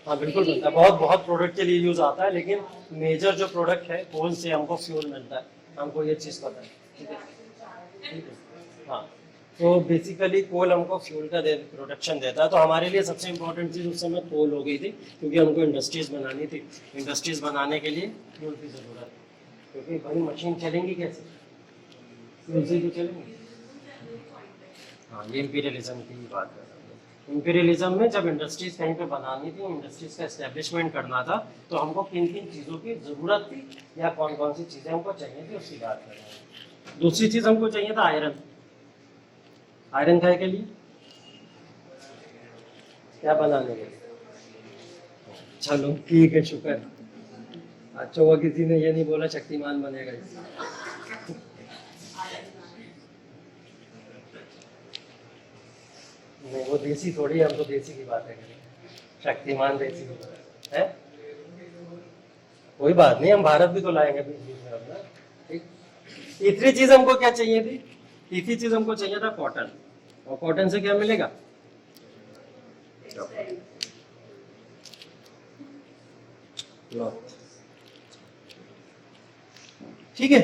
हाँ बिल्कुल मिलता है, बहुत बहुत प्रोडक्ट के लिए यूज आता है, लेकिन मेजर जो प्रोडक्ट है कोल से हमको फ्यूल मिलता है, हमको ये चीज़ पता है, ठीक है, ठीक है। हाँ, तो बेसिकली कोल हमको फ्यूल का प्रोडक्शन देता है। तो हमारे लिए सबसे इम्पोर्टेंट चीज़ उस समय कोल हो गई थी, क्योंकि हमको इंडस्ट्रीज़ बनानी थी। इंडस्ट्रीज़ बनाने के लिए फ्यूल की ज़रूरत है, क्योंकि भाई मशीन चलेंगी कैसे? फ्यूल से तो चलेंगी। हाँ, ये इंपीरियलिज्म की बात कर रहा हूँ। इंपीरियलिज्म में जब इंडस्ट्रीज कहीं पे बनानी थी, इंडस्ट्रीज का एस्टेब्लिशमेंट करना था, तो हमको किन किन चीज़ों की ज़रूरत थी या कौन कौन सी चीज़ें हमको चाहिए थी, उसकी बात कर रहे हैं। दूसरी चीज़ हमको चाहिए था आयरन। आयरन काय के लिए? क्या बनाने के लिए? चलो ठीक है, शुक्र। अच्छा हुआ किसी ने ये नहीं बोला शक्तिमान बनेगा इससे। नहीं, वो देसी थोड़ी, हम तो देसी की बात है, शक्तिमान देसी है। कोई बात नहीं, हम भारत भी तो लाएंगे बीच बीच में अपना, ठीक। तीसरी चीज हमको क्या चाहिए थी? तीसरी चीज हमको चाहिए था कॉटन। और कॉटन से क्या मिलेगा? ठीक है।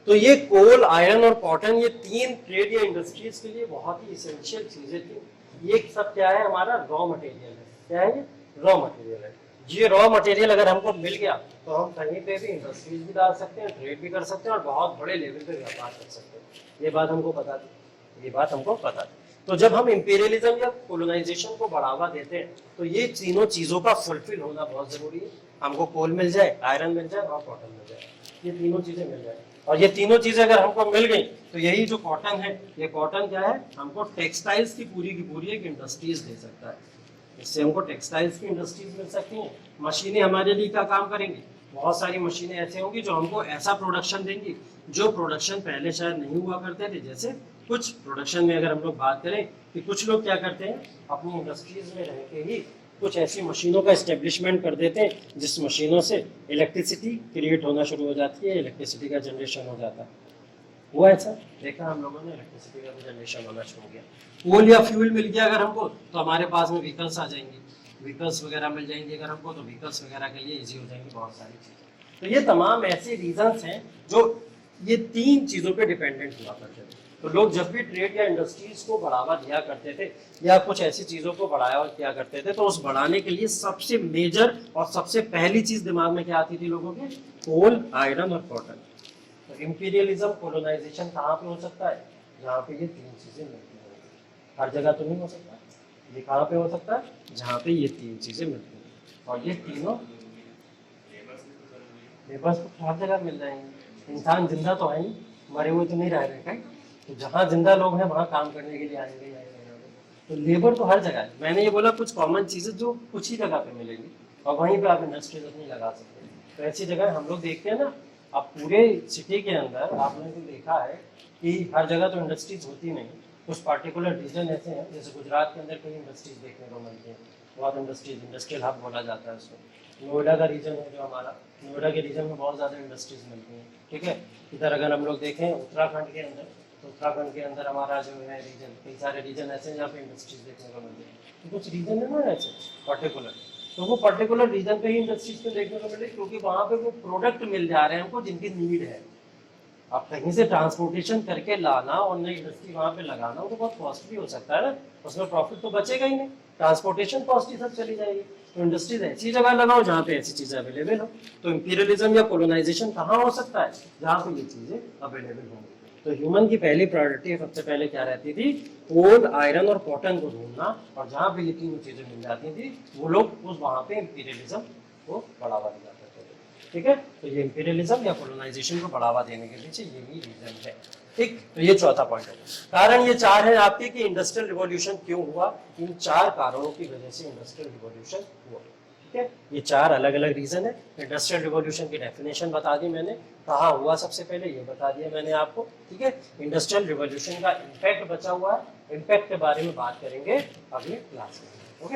तो ये कोल, आयरन और कॉटन, ये तीन ट्रेड या इंडस्ट्रीज के लिए बहुत ही इसेंशियल चीजें थी। ये सब क्या है? हमारा रॉ मटेरियल है। क्या है ये? रॉ मटेरियल है। ये रॉ मटेरियल अगर हमको मिल गया तो हम कहीं पे भी इंडस्ट्रीज भी डाल सकते हैं, ट्रेड भी कर सकते हैं और बहुत बड़े लेवल पे व्यापार कर सकते हैं। ये बात हमको पता थी, ये बात हमको पता थी। तो जब हम इंपीरियलिज्म या कोलोनाइजेशन को बढ़ावा देते हैं, तो ये तीनों चीजों का फुलफिल होना बहुत जरूरी है। हमको कोल मिल जाए, आयरन मिल जाए और कॉटन मिल जाए, ये तीनों चीजें मिल जाए। और ये तीनों चीजें अगर हमको मिल गई तो यही जो कॉटन है, ये कॉटन क्या है? हमको टेक्सटाइल्स की पूरी एक इंडस्ट्रीज दे सकता है। इससे हमको टेक्सटाइल्स की इंडस्ट्रीज मिल सकती हैं। मशीनें हमारे लिए क्या काम करेंगी? बहुत सारी मशीनें ऐसे होंगी जो हमको ऐसा प्रोडक्शन देंगी जो प्रोडक्शन पहले शायद नहीं हुआ करते थे। जैसे कुछ प्रोडक्शन में अगर हम लोग बात करें कि कुछ लोग क्या करते हैं, अपनी इंडस्ट्रीज में रह के ही कुछ ऐसी मशीनों का एस्टेब्लिशमेंट कर देते हैं जिस मशीनों से इलेक्ट्रिसिटी क्रिएट होना शुरू हो जाती है, इलेक्ट्रिसिटी का जनरेशन हो जाता है। हुआ ऐसा देखा हम लोगों ने, इलेक्ट्रिसिटी का जनरेशन होना शुरू हो गया। कोल या फ्यूल मिल गया अगर हमको, तो हमारे पास में व्हीकल्स आ जाएंगे, व्हीकल्स वगैरह मिल जाएंगे अगर हमको, तो व्हीकल्स वगैरह के लिए ईजी हो जाएंगी बहुत सारी चीज़ें। तो ये तमाम ऐसे रीजंस हैं जो ये तीन चीज़ों पे डिपेंडेंट हुआ करते थे। तो लोग जब भी ट्रेड या इंडस्ट्रीज को बढ़ावा दिया करते थे या कुछ ऐसी चीज़ों को बढ़ावा किया करते थे, तो उस बढ़ाने के लिए सबसे मेजर और सबसे पहली चीज़ दिमाग में क्या आती थी लोगों के? कोल, आयरन और कॉटन। तो इंपीरियलिज्म, कोलोनाइजेशन कहाँ पे हो सकता है? जहाँ पे ये तीन चीज़ें मिलती हैं। हर जगह तो नहीं हो सकता। ये कहाँ पे हो सकता है? जहाँ पे ये तीन चीज़ें मिलती हैं। और ये तीनों लेबर्स को हर जगह मिल जाएंगे। इंसान जिंदा तो है नहीं, मरे हुए तो नहीं रह रहे कहीं। तो जहाँ जिंदा लोग हैं वहाँ काम करने के लिए आएंगे। तो लेबर तो हर जगह है। मैंने ये बोला कुछ कॉमन चीज़ें जो कुछ ही जगह पे मिलेंगी और वहीं पे आप इंडस्ट्रीज अपनी लगा सकते हैं। तो ऐसी जगह हम लोग देखते हैं ना, अब पूरे सिटी के अंदर आपने तो देखा है कि हर जगह तो इंडस्ट्रीज होती नहीं। कुछ पार्टिकुलर रीजन ऐसे हैं, जैसे गुजरात के अंदर कई इंडस्ट्रीज देखने को मिलती हैं, बहुत इंडस्ट्रीज, इंडस्ट्रियल हब बोला जाता है उसको। नोएडा का रीजन है जो हमारा, नोएडा के रीजन में बहुत ज़्यादा इंडस्ट्रीज मिलती हैं, ठीक है। इधर अगर हम लोग देखें उत्तराखंड के अंदर, तो उत्तराखंड के अंदर हमारा जो है रीजन, कई सारे रीजन ऐसे हैं जहाँ पे इंडस्ट्रीज देखने को मिलती हैं। तो कुछ रीजन है ना ऐसे पर्टिकुलर, तो वो पर्टिकुलर रीजन पे ही इंडस्ट्रीज को देखने को मिले, क्योंकि वहाँ पे वो प्रोडक्ट मिल जा रहे हैं हमको जिनकी नीड है। अब कहीं से ट्रांसपोर्टेशन करके लाना और नई इंडस्ट्री वहाँ पे लगाना वो तो बहुत कॉस्टली हो सकता है ना, उसमें प्रॉफिट तो बचेगा ही नहीं, ट्रांसपोर्टेशन कॉस्ट ही सब चली जाएगी। तो इंडस्ट्रीज ऐसी जगह लगाओ जहाँ पे ऐसी चीज़ें अवेलेबल हो। तो इंपीरियलिज्म या कोलोनाइजेशन कहाँ हो सकता है? जहाँ पे ये चीज़ें अवेलेबल होंगी। तो ह्यूमन की पहली प्रायोरिटी सबसे पहले क्या रहती थी, कोल, आयरन और कॉटन को ढूंढना, और जहाँ पे ये तीनों चीजें मिल जाती थी वो लोग उस वहां पे इंपीरियलिज्म को बढ़ावा दिया करते थे। ठीक है, तो ये इंपीरियलिज्म या कोलोनाइजेशन को बढ़ावा देने के पीछे ये भी रीजन है। ठीक, तो ये चौथा पॉइंट है। कारण ये चार है आपके कि इंडस्ट्रियल रिवॉल्यूशन क्यों हुआ, इन चार कारणों की वजह से इंडस्ट्रियल रिवॉल्यूशन हुआ। ठीक है, ये चार अलग अलग रीजन है। इंडस्ट्रियल रिवॉल्यूशन की डेफिनेशन बता दी मैंने, कहाँ हुआ सबसे पहले ये बता दिया मैंने आपको। ठीक है, इंडस्ट्रियल रिवॉल्यूशन का इम्पैक्ट बचा हुआ है, इम्पैक्ट के बारे में बात करेंगे अगले क्लास में। ओके।